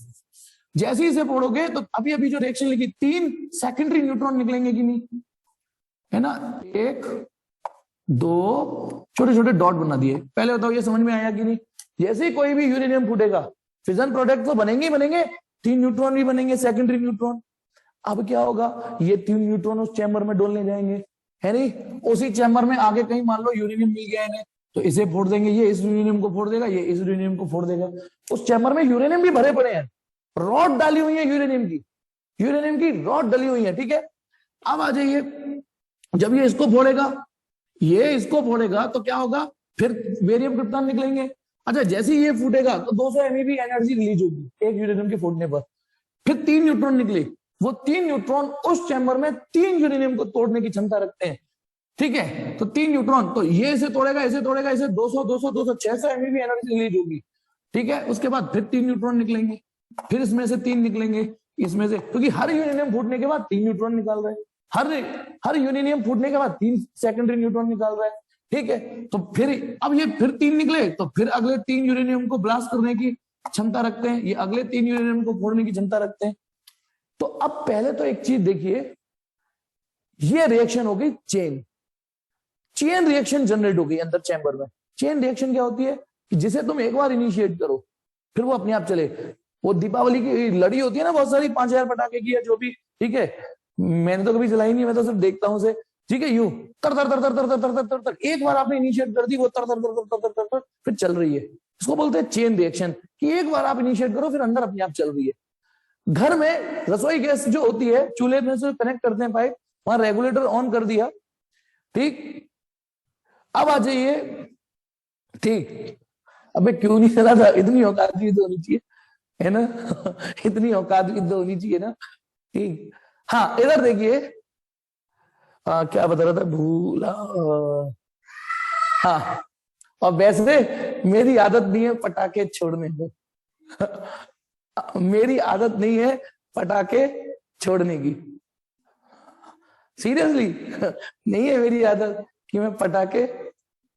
जैसे ही इसे फोड़ोगे तो अभी अभी जो रिएक्शन लिखी, 3 सेकेंडरी न्यूट्रॉन निकलेंगे कि नहीं, है ना। 1 2 छोटे छोटे डॉट बना दिए। पहले बताओ ये समझ में आया कि नहीं? जैसे ही कोई भी यूरेनियम फूटेगा, फिजन प्रोडक्ट तो बनेंगे ही बनेंगे, 3 न्यूट्रॉन भी बनेंगे, सेकेंडरी न्यूट्रॉन। अब क्या होगा, ये 3 न्यूट्रॉन उस चैम्बर में डोलने जाएंगे, है नहीं। उसी चैम्बर में आगे कहीं मान लो यूरेनियम मिल गया इन्हें, तो इसे फोड़ देंगे, ये इस यूरेनियम को फोड़ देगा, ये इस यूरेनियम को फोड़ देगा। उस चैम्बर में यूरेनियम भी भरे पड़े हैं, रॉड डाली हुई है यूरेनियम की रॉड डली हुई है, ठीक है। अब आ जाइए, जब ये इसको फोड़ेगा, ये इसको फोड़ेगा तो क्या होगा, फिर बेरियम क्रिप्टॉन निकलेंगे। अच्छा, जैसे ही ये फूटेगा तो 200 MeV एनर्जी रिलीज होगी एक यूरेनियम के फूटने पर। फिर 3 न्यूट्रॉन निकले, वो 3 न्यूट्रॉन उस चैम्बर में 3 यूरेनियम को तोड़ने की क्षमता रखते हैं, ठीक है। तो 3 न्यूट्रॉन, तो ये इसे तोड़ेगा, इसे 200 200 200 600 MeV एनर्जी रिलीज होगी, ठीक है। उसके बाद फिर 3 न्यूट्रॉन निकलेंगे, फिर इसमें से 3 निकलेंगे, इसमें से, क्योंकि हर यूरेनियम फूटने के बाद 3 न्यूट्रॉन निकाल रहे हैं, हर यूरेनियम फूटने के बाद 3 सेकेंडरी न्यूट्रॉन निकाल रहा है, ठीक है। तो फिर अब ये फिर 3 निकले, तो फिर अगले 3 यूरेनियम को ब्लास्ट करने की क्षमता रखते हैं, ये अगले 3 यूरेनियम को फोड़ने की क्षमता रखते हैं। तो अब पहले तो एक चीज देखिए, ये रिएक्शन हो गई चेन रिएक्शन जनरेट हो गई अंदर चैम्बर में। चेन रिएक्शन क्या होती है कि जिसे तुम एक बार इनिशिएट करो फिर वो अपने आप चले। वो दीपावली की लड़ी होती है ना, बहुत सारी 5000 पटाखे की है जो भी, ठीक है। मैंने तो कभी चलाई नहीं, मैं तो सिर्फ देखता हूं उसे, ठीक है। यूं तर तर तर तर तर तर तर तर तर एक बार आपने इनिशिएट कर दी, वो तर तर तर तर तर तर तर फिर चल रही है। इसको बोलते हैं चेन रिएक्शन, कि एक बार आप इनिशिएट करो फिर अंदर अपने आप चल रही है। घर में रसोई गैस जो होती है, चूल्हे में से कनेक्ट करते हैं पाइप, वहां रेगुलेटर ऑन कर दिया, ठीक। अब आ जाइए, ठीक। अबे क्यों नहीं चला था, इतनी औकात भी तो होनी चाहिए, है ना इतनी औकात भी तो होनी चाहिए ना, ठीक। हाँ, इधर देखिए, क्या बता रहा था, भूला। हाँ, और वैसे मेरी आदत नहीं है पटाखे छोड़ने को मेरी आदत नहीं है पटाखे छोड़ने की। सीरियसली नहीं है मेरी आदत कि मैं पटाखे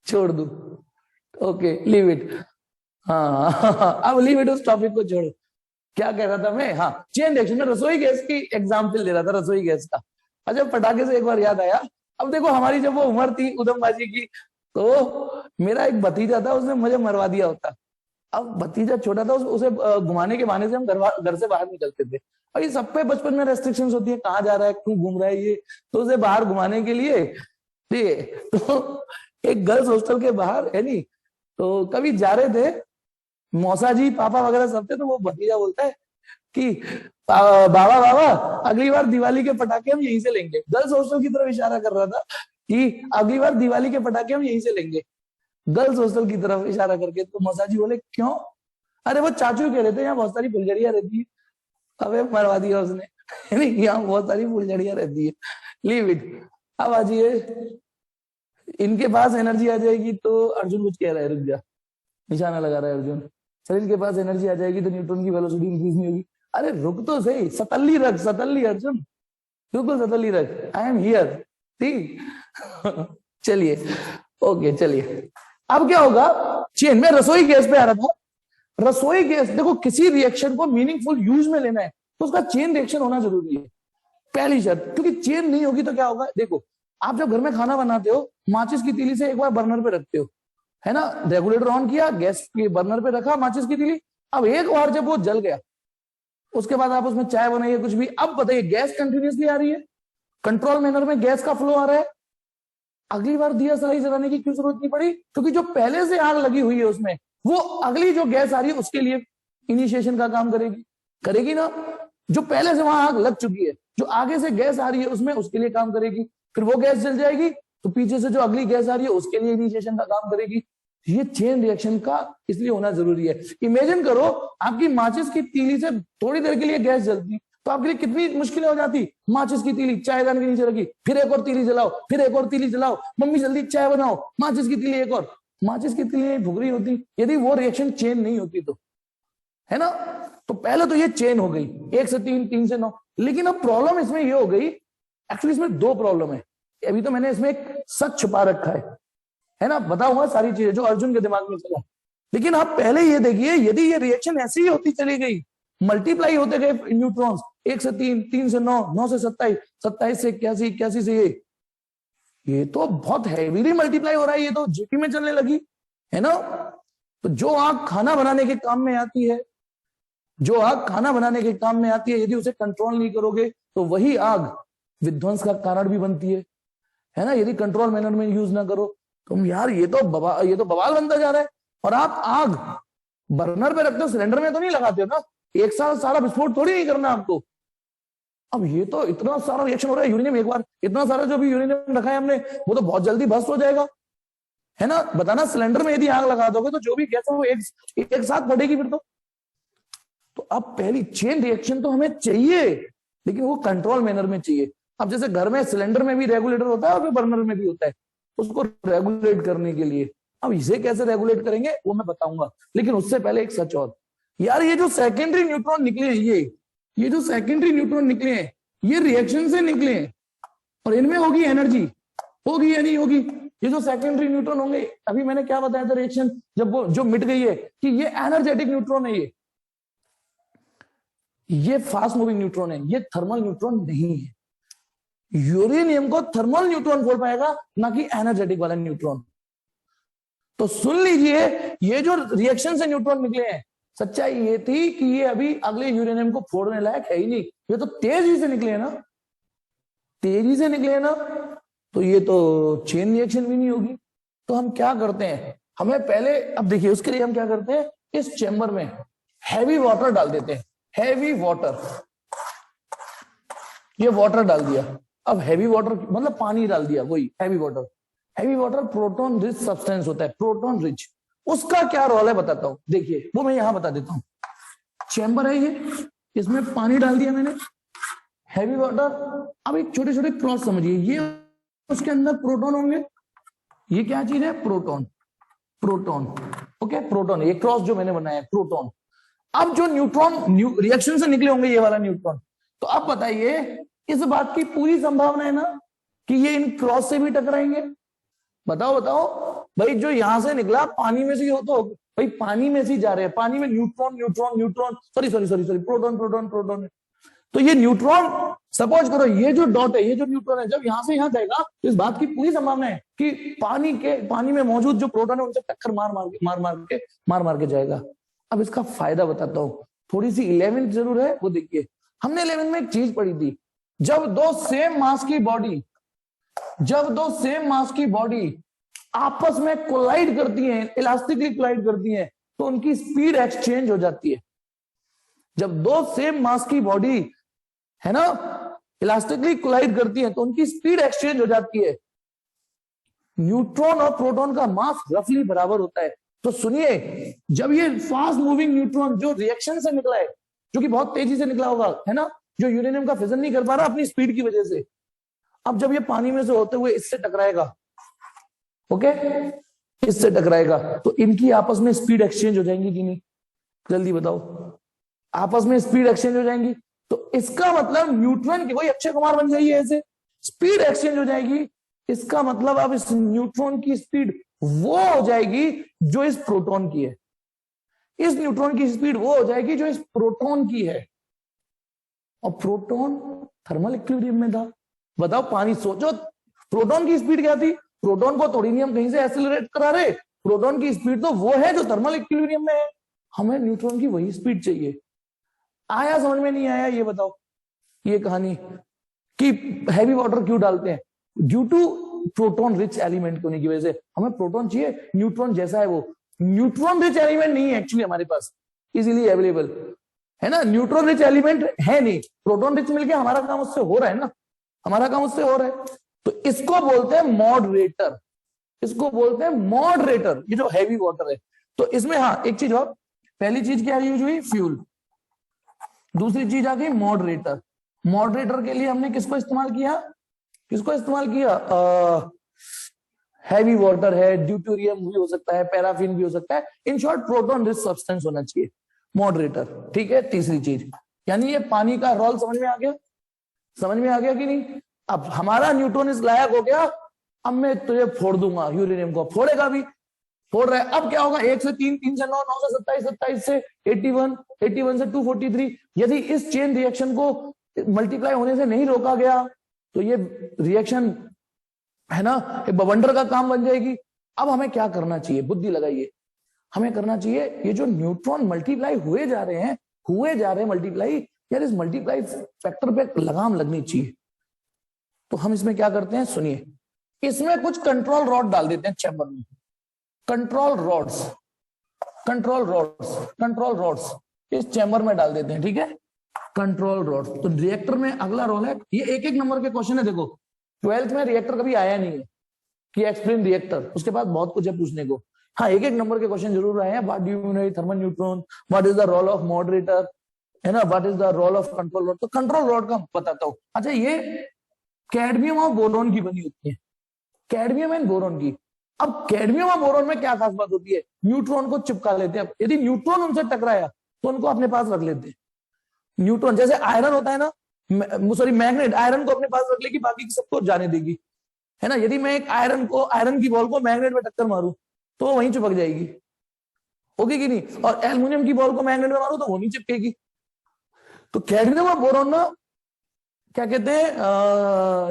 छोड़ दूं। Okay leave it. हाँ अब लीव इट, उस टॉपिक को छोड़ो। क्या कह रहा था मैं? हाँ, चेन रिएक्शन में रसोई गैस की एग्जाम्पल दे रहा था, रसोई गैस का। अच्छा, पटाखे से एक बार याद आया, अब देखो हमारी जब वो उम्र थी उधमबाजी की, तो मेरा एक भतीजा था, उसने मुझे मरवा दिया होता। अब भतीजा छोटा था, उसे घुमाने के बहाने से हम घर से बाहर निकलते थे। और ये सब पे बचपन में रेस्ट्रिक्शंस होती है, कहाँ जा रहा है, क्यों घूम रहा है ये, तो उसे बाहर घुमाने के लिए तो एक गर्ल्स हॉस्टल के बाहर है नहीं, तो कभी जा रहे थे, मौसा जी पापा वगैरह सब थे, तो वो भतीजा बोलता है कि बाबा बाबा अगली बार दिवाली के पटाखे हम यहीं से लेंगे। गर्ल्स हॉस्टल की तरफ इशारा कर रहा था कि अगली बार दिवाली के पटाखे हम यहीं से लेंगे, गर्ल्स हॉस्टल की तरफ इशारा करके। तो मौसा जी बोले क्यों? अरे वो चाचू कह रहे थे यहाँ बहुत सारी फुलझड़ियां रहती है। अबे मरवा दिया उसने नहीं, यहाँ बहुत सारी फुलझड़ियां रहती है, लीव इट। अब आ जाइए, इनके पास एनर्जी आ जाएगी तो अर्जुन कुछ कह रहा है, रुक जा, निशाना लगा रहा है अर्जुन। शरीर के पास एनर्जी आ जाएगी तो न्यूट्रॉन की वेलोसिटी इंक्रीज नहीं होगी। अरे रुक तो सही, सतल्ली रख, सतल्ली अर्जुन, बिल्कुल सतल्ली रख, आई एम हियर, ठीक चलिए ओके चलिए। अब क्या होगा, चेन में रसोई गैस पे आ रहा था। रसोई गैस, देखो किसी रिएक्शन को मीनिंगफुल यूज में लेना है तो उसका चेन रिएक्शन होना जरूरी है, पहली शर्त। क्योंकि चेन नहीं होगी तो क्या होगा, देखो आप जब घर में खाना बनाते हो, माचिस की तीली से एक बार बर्नर पे रखते हो, है ना, रेगुलेटर ऑन किया, गैस के बर्नर पे रखा माचिस की तीली, अब एक बार जब वो जल गया, उसके बाद आप उसमें चाय बनाइए कुछ भी, अब बताइए गैस कंटिन्यूसली आ रही है, कंट्रोल मैनर में गैस का फ्लो आ रहा है, अगली बार दिया सलाई जलाने की क्यों जरूरत नहीं पड़ी? क्योंकि जो पहले से आग लगी हुई है उसमें, वो अगली जो गैस आ रही है उसके लिए इनिशिएशन का काम करेगी, करेगी ना। जो पहले से वहां आग लग चुकी है, जो आगे से गैस आ रही है उसमें उसके लिए काम करेगी, फिर वो गैस जल जाएगी तो पीछे से जो अगली गैस आ रही है उसके लिए इनिशिएशन का काम करेगी। ये चेन रिएक्शन का इसलिए होना जरूरी है। इमेजिन करो आपकी माचिस की तीली से थोड़ी देर के लिए गैस जलती तो आपके लिए कितनी मुश्किलें हो जाती। माचिस की तीली चायदान के नीचे रखी, फिर एक और तीली जलाओ, फिर एक और तीली जलाओ, मम्मी जल्दी चाय बनाओ, माचिस की तीली एक और, माचिस की तीली फुक रही होती यदि वो रिएक्शन चेन नहीं होती तो, है ना। तो पहले तो ये चेन हो गई 1 से 3, 3 से 9। लेकिन अब प्रॉब्लम इसमें ये हो गई, एक्चुअली इसमें 2 प्रॉब्लम है। अभी तो मैंने इसमें एक सच छुपा रखा है ना, बताऊंगा सारी चीजें जो अर्जुन के दिमाग में चला। लेकिन आप पहले ये देखिए, यदि ये रिएक्शन ऐसी ही होती चली गई, मल्टीप्लाई होते गए न्यूट्रॉन्स 1 से 3, 3 से 9, 9 से 27, 27 से 81, 81 से ये तो बहुत हैवीली मल्टीप्लाई हो रहा है, ये तो जीपी में चलने लगी, है ना। तो जो आग खाना बनाने के काम में आती है, जो आग खाना बनाने के काम में आती है, यदि उसे कंट्रोल नहीं करोगे तो वही आग विध्वंस का कारण भी बनती है ना, यदि कंट्रोल मैनर में यूज ना करो। तुम यार ये तो बवाल बनता जा रहा है। और आप आग बर्नर पे रखते हो, सिलेंडर में तो नहीं लगाते हो ना, एक साथ सारा विस्फोट थोड़ी नहीं करना आपको। अब ये तो इतना सारा रिएक्शन हो रहा है यूरेनियम, एक बार इतना सारा जो भी यूरेनियम रखा है हमने वो तो बहुत जल्दी भस्म हो जाएगा, है ना। बताना सिलेंडर में यदि आग लगा दोगे तो जो भी गैस है वो एक साथ फटेगी फिर तो अब पहली चेन रिएक्शन तो हमें चाहिए, लेकिन वो कंट्रोल मैनर में चाहिए। अब जैसे घर में सिलेंडर में भी रेगुलेटर होता है और बर्नर में भी होता है, उसको रेगुलेट करने के लिए अब इसे कैसे रेगुलेट करेंगे वो मैं बताऊंगा। लेकिन उससे पहले एक सच और, यार ये जो सेकेंडरी न्यूट्रॉन निकले हैं, ये जो सेकेंडरी न्यूट्रॉन निकले हैं ये रिएक्शन से निकले हैं और इनमें होगी एनर्जी, होगी या नहीं होगी। ये जो सेकेंडरी न्यूट्रॉन होंगे, अभी मैंने क्या बताया था रिएक्शन जब वो जो मिट गई है कि ये एनर्जेटिक न्यूट्रॉन है, ये फास्ट मूविंग न्यूट्रॉन है, ये थर्मल न्यूट्रॉन नहीं है। यूरेनियम को थर्मल न्यूट्रॉन बोल पाएगा, ना कि एनर्जेटिक वाला न्यूट्रॉन। तो सुन लीजिए, ये जो रिएक्शन से न्यूट्रॉन निकले हैं, सच्चाई ये थी कि ये अभी अगले यूरेनियम को फोड़ने लायक है ही नहीं, ये तो तेजी से निकले हैं ना, तेजी से निकले हैं ना, तो ये तो चेन रिएक्शन भी नहीं होगी। तो हम क्या करते हैं, हमें पहले, अब देखिए उसके लिए हम क्या करते हैं, इस चेंबर में हैवी वाटर डाल देते हैं, हैवी वाटर, ये वाटर डाल दिया। अब हैवी वाटर मतलब पानी डाल दिया, वही heavy water. Heavy water proton rich substance होता है, प्रोटॉन रिच। उसका क्या रोल है बताता हूं, देखिए वो मैं यहां बता देता हूं। चैम्बर है ये, इसमें पानी डाल दिया मैंने, हैवी वाटर। अब एक छोटे छोटे क्रॉस समझिए, ये उसके अंदर प्रोटॉन होंगे, ये क्या चीज है, प्रोटॉन, प्रोटॉन, ओके, प्रोटॉन, ये क्रॉस जो मैंने बनाया है प्रोटॉन। अब जो न्यूट्रॉन रिएक्शन से निकले होंगे ये वाला न्यूट्रॉन, तो अब बताइए इस बात की पूरी संभावना है ना कि ये इन क्रॉस से भी टकराएंगे? बताओ बताओ भाई, जो यहां से निकला पानी में से हो तो भाई पानी में से जा रहे हैं, पानी में neutron neutron neutron sorry sorry sorry sorry proton proton proton. तो ये न्यूट्रॉन, सपोज करो ये जो डॉट है, ये जो न्यूट्रॉन है, जब यहां से यहां जाएगा तो इस बात की पूरी संभावना है कि पानी में मौजूद जो प्रोटॉन है उनसे टक्कर मार मार के जाएगा। अब इसका फायदा बताता हूं, थोड़ी सी 11th जरूर है, वो देखिए। हमने 11th में एक चीज पढ़ी थी, जब दो सेम मास की बॉडी आपस में कोलाइड करती हैं, इलास्टिकली कोलाइड करती हैं, तो उनकी स्पीड एक्सचेंज हो जाती है। जब दो सेम मास की बॉडी है ना इलास्टिकली कोलाइड करती है तो उनकी स्पीड एक्सचेंज हो जाती है। न्यूट्रॉन और प्रोटॉन का मास रफली बराबर होता है। तो सुनिए, जब ये फास्ट मूविंग न्यूट्रॉन जो रिएक्शन से निकला है, जो कि बहुत तेजी से निकला होगा, है ना, जो यूरेनियम का फिजन नहीं कर पा रहा अपनी स्पीड की वजह से, अब जब ये पानी में से होते हुए इससे टकराएगा, ओके, इससे टकराएगा, तो इनकी आपस में स्पीड एक्सचेंज हो जाएंगी कि नहीं? जल्दी बताओ, आपस में स्पीड एक्सचेंज हो जाएंगी। तो इसका मतलब न्यूट्रॉन की, वही अक्षय कुमार बन जाइए, ऐसे स्पीड एक्सचेंज हो जाएगी। इसका मतलब अब इस न्यूट्रॉन की स्पीड वो हो जाएगी जो इस प्रोटॉन की है, इस न्यूट्रॉन की स्पीड वो हो जाएगी जो इस प्रोटॉन की है। और प्रोटॉन थर्मल इक्विलिब्रियम में था। बताओ, पानी, सोचो प्रोटॉन की स्पीड क्या थी? प्रोटॉन को थोड़ी नहीं हम कहीं से एक्सेलरेट करा रहे, प्रोटॉन की स्पीड तो वो है जो थर्मल इक्विलिब्रियम में है। हमें न्यूट्रॉन की वही स्पीड चाहिए। आया समझ में? नहीं आया? ये बताओ, ये कहानी कि हैवी वाटर क्यों डालते हैं? Due to proton rich element होने की वजह से हमें प्रोटॉन चाहिए। न्यूट्रॉन जैसा है वो, न्यूट्रॉन रिच एलिमेंट नहीं है एक्चुअली हमारे पास इजीली अवेलेबल, है ना, न्यूट्रॉन रिच एलिमेंट है नहीं, प्रोटॉन रिच मिलके हमारा काम उससे हो रहा है ना, हमारा काम उससे हो रहा है। तो इसको बोलते हैं मॉडरेटर, इसको बोलते हैं मॉडरेटर, ये जो हैवी वाटर है। तो इसमें हाँ एक चीज और, पहली चीज क्या यूज हुई? फ्यूल। दूसरी चीज आ गई मॉडरेटर। मॉडरेटर के लिए हमने किसको इस्तेमाल किया? हैवी वाटर है, ड्यूटेरियम भी हो सकता है, पैराफिन भी हो सकता है, in short proton rich substance होना चाहिए मॉडरेटर, ठीक है। तीसरी चीज, यानी ये पानी का रोल समझ में आ गया? समझ में आ गया कि नहीं? अब हमारा न्यूट्रॉन इस लायक हो गया, अब मैं तुझे फोड़ दूंगा, यूरेनियम को फोड़ेगा भी, फोड़ रहा है। अब क्या होगा? 1 से 3, 3 से 9, 9 से 27, 27 से 81, 81 से 243। यदि इस चेन रिएक्शन को मल्टीप्लाई होने से नहीं रोका गया तो ये रिएक्शन, है ना, एक बवंडर का काम बन जाएगी। अब हमें क्या करना चाहिए? बुद्धि लगाइए। हमें करना चाहिए, ये जो न्यूट्रॉन मल्टीप्लाई हुए जा रहे हैं मल्टीप्लाई, यार इस मल्टीप्लाई फैक्टर पे लगाम लगनी चाहिए। तो हम इसमें क्या करते हैं, सुनिए, इसमें कुछ कंट्रोल रॉड डाल देते हैं चैम्बर में। कंट्रोल रॉड्स इस चैम्बर में डाल देते हैं, ठीक है, कंट्रोल रॉड्स। तो रिएक्टर में अगला रोल है, ये एक एक नंबर के क्वेश्चन है। देखो 12th में रिएक्टर कभी आया नहीं है कि एक्सप्लेन रिएक्टर, उसके बाद बहुत कुछ है पूछने को। हाँ, एक एक नंबर के क्वेश्चन जरूर आए हैं। What do you mean thermal neutron, what is the role of moderator, है ना, what is the role of control rod. तो कंट्रोल रॉड का बताता हूं। अच्छा, ये कैडमियम और बोरोन की बनी होती है, कैडमियम एंड बोरोन की। अब कैडमियम और बोरोन में क्या खास बात होती है? न्यूट्रॉन को चिपका लेते हैं। यदि न्यूट्रॉन उनसे टकराया तो उनको अपने पास रख लेते हैं। न्यूट्रॉन जैसे आयरन होता है ना, सॉरी मैग्नेट, आयरन को अपने पास रख लेगी, बाकी सबको जाने देगी, है ना। यदि मैं एक आयरन की बॉल को मैग्नेट में टक्कर मारूं तो वो वहीं चिपक जाएगी, ओके कि नहीं? और एल्युमिनियम की बॉल को मैग्नेट में मारूं तो वो नहीं चिपकेगी। तो कैडमियम और बोरोन ना क्या कहते हैं,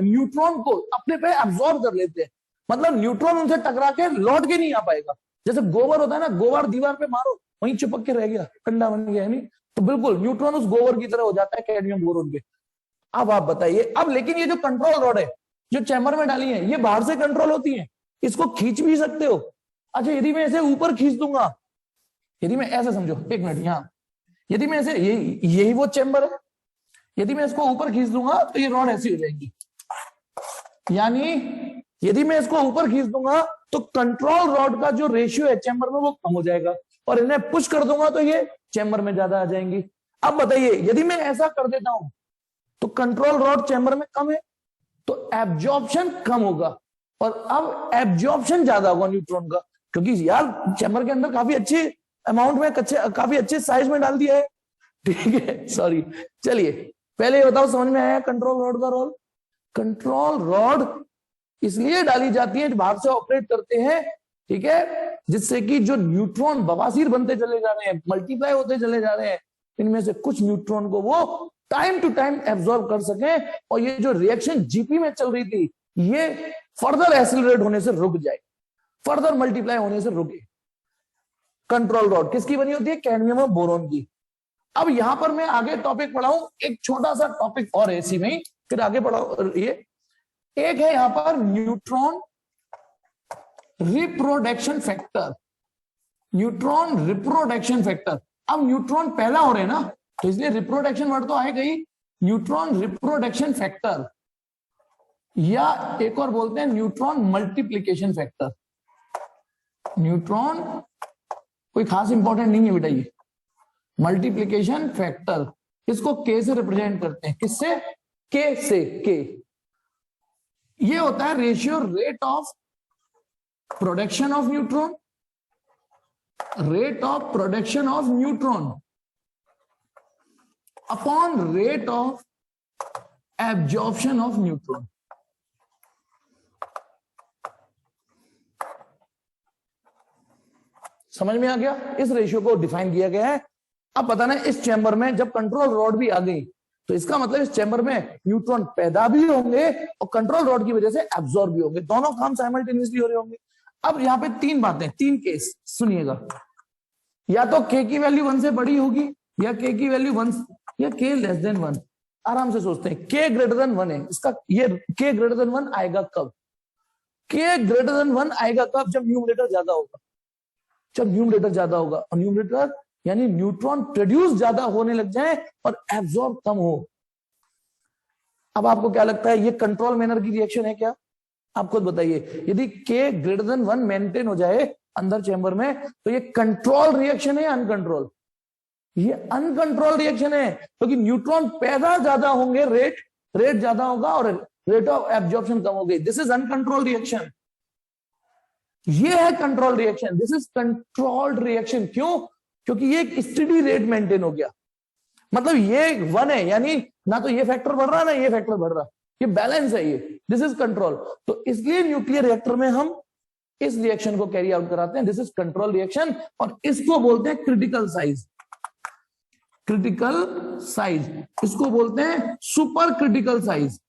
न्यूट्रॉन को अपने पे एब्जॉर्ब कर लेते हैं। मतलब न्यूट्रॉन उनसे टकरा के लौट के नहीं आ पाएगा। जैसे गोबर होता है ना, गोबर दीवार पे मारो वहीं चिपक के रह गया, कंडा बन गया, नहीं? तो बिल्कुल न्यूट्रॉन उस गोबर की तरह हो जाता है कैडमियम बोरोन के। अब आप बताइए, अब लेकिन ये जो कंट्रोल रॉड है जो चैम्बर में डाली है, ये बाहर से कंट्रोल होती है, इसको खींच भी सकते हो। अच्छा, यदि मैं ऐसे ऊपर खींच दूंगा, यदि मैं ऐसे, समझो, एक मिनट, यहाँ यदि मैं ऐसे, यही वो चैम्बर है, यदि मैं इसको ऊपर खींच दूंगा तो ये रॉड ऐसी हो जाएगी। यानी यदि मैं इसको ऊपर खींच दूंगा तो कंट्रोल रॉड का जो रेशियो है चैम्बर में वो कम हो जाएगा, और इन्हें पुश कर दूंगा तो ये चैम्बर में ज्यादा आ जाएंगी। अब बताइए, यदि मैं ऐसा कर देता हूं तो कंट्रोल रॉड चैम्बर में कम है तो एब्जॉर्प्शन कम होगा, और अब एब्जॉर्प्शन ज्यादा होगा न्यूट्रॉन का, क्योंकि यार चैम्बर के अंदर काफी अच्छे अमाउंट में, काफी अच्छे साइज में डाल दिया है, ठीक है, सॉरी। चलिए पहले ये बताओ, समझ में आया कंट्रोल रॉड का रोल? कंट्रोल रॉड इसलिए डाली जाती है, बाहर से ऑपरेट करते हैं, ठीक है, जिससे कि जो न्यूट्रॉन बवासीर बनते चले जा रहे हैं, मल्टीप्लाई होते चले जा रहे हैं, इनमें से कुछ न्यूट्रॉन को वो टाइम टू टाइम एब्जॉर्ब कर सके, और ये जो रिएक्शन जीपी में चल रही थी ये फर्दर एसिलरेट होने से रुक जाए, फर्दर मल्टीप्लाई होने से रुके। कंट्रोल रॉड किसकी बनी होती है? कैडमियम और बोरोन की। अब यहां पर मैं आगे टॉपिक पढ़ाऊं, एक छोटा सा टॉपिक और है इसी में, फिर आगे पढ़ाऊं। ये एक है यहां पर neutron reproduction factor, neutron reproduction factor. अब न्यूट्रॉन पैदा हो रहे हैं ना, तो इसलिए रिप्रोडक्शन वर्ड तो आएगा ही। न्यूट्रॉन रिप्रोडक्शन फैक्टर, या एक और बोलते हैं न्यूट्रॉन मल्टीप्लीकेशन फैक्टर। न्यूट्रॉन कोई खास इंपॉर्टेंट नहीं है बेटा, ये मल्टीप्लीकेशन फैक्टर, इसको के से रिप्रेजेंट करते हैं। किससे? के से। के ये होता है ratio rate of production of neutron, rate of production of neutron upon rate of absorption of neutron. समझ में आ गया? इस रेशियो को डिफाइन किया गया है। अब पता ना, इस चैम्बर में जब कंट्रोल रॉड भी आ गई तो इसका मतलब इस चैम्बर में न्यूट्रॉन पैदा भी होंगे और कंट्रोल रॉड की वजह से एब्जॉर्ब भी होंगे, दोनों काम साइमल्टेनियसली हो रहे होंगे। अब यहां पे तीन बातें, तीन केस सुनिएगा, या तो के की वैल्यू 1 से बड़ी होगी, या के की वैल्यू 1, या के लेस देन 1। आराम से सोचते हैं, के ग्रेटर देन 1 है, इसका ये के ग्रेटर देन 1 आएगा कब? के ग्रेटर देन 1 आएगा कब? जब न्यूमरेटर ज्यादा होगा, जब न्यूमरेटर ज्यादा होगा, और न्यूमरेटर यानी न्यूट्रॉन प्रोड्यूस ज्यादा होने लग जाए और एब्जॉर्ब कम हो। अब आपको क्या लगता है, ये कंट्रोल मैनर की रिएक्शन है क्या? आप खुद बताइए। यदि के ग्रेटर देन 1 मेंटेन हो जाए अंदर चैम्बर में, तो ये कंट्रोल रिएक्शन है या अनकंट्रोल? ये अनकंट्रोल रिएक्शन है, क्योंकि न्यूट्रॉन पैदा ज्यादा होंगे, रेट ज्यादा होगा और रेट ऑफ एब्जॉर्प्शन कम होगी। This is uncontrolled reaction. ये है control reaction, this is controlled reaction. क्यों? क्योंकि ये एक स्टेडी रेट मेंटेन हो गया, मतलब ये 1 है, यानी ना तो ये फैक्टर बढ़ रहा ना ये फैक्टर बढ़ रहा, ये बैलेंस है, ये दिस इज कंट्रोल। तो इसलिए न्यूक्लियर रिएक्टर में हम इस रिएक्शन को कैरी आउट कराते हैं, दिस इज कंट्रोल रिएक्शन, और इसको बोलते हैं क्रिटिकल साइज। क्रिटिकल साइज इसको बोलते हैं super critical size,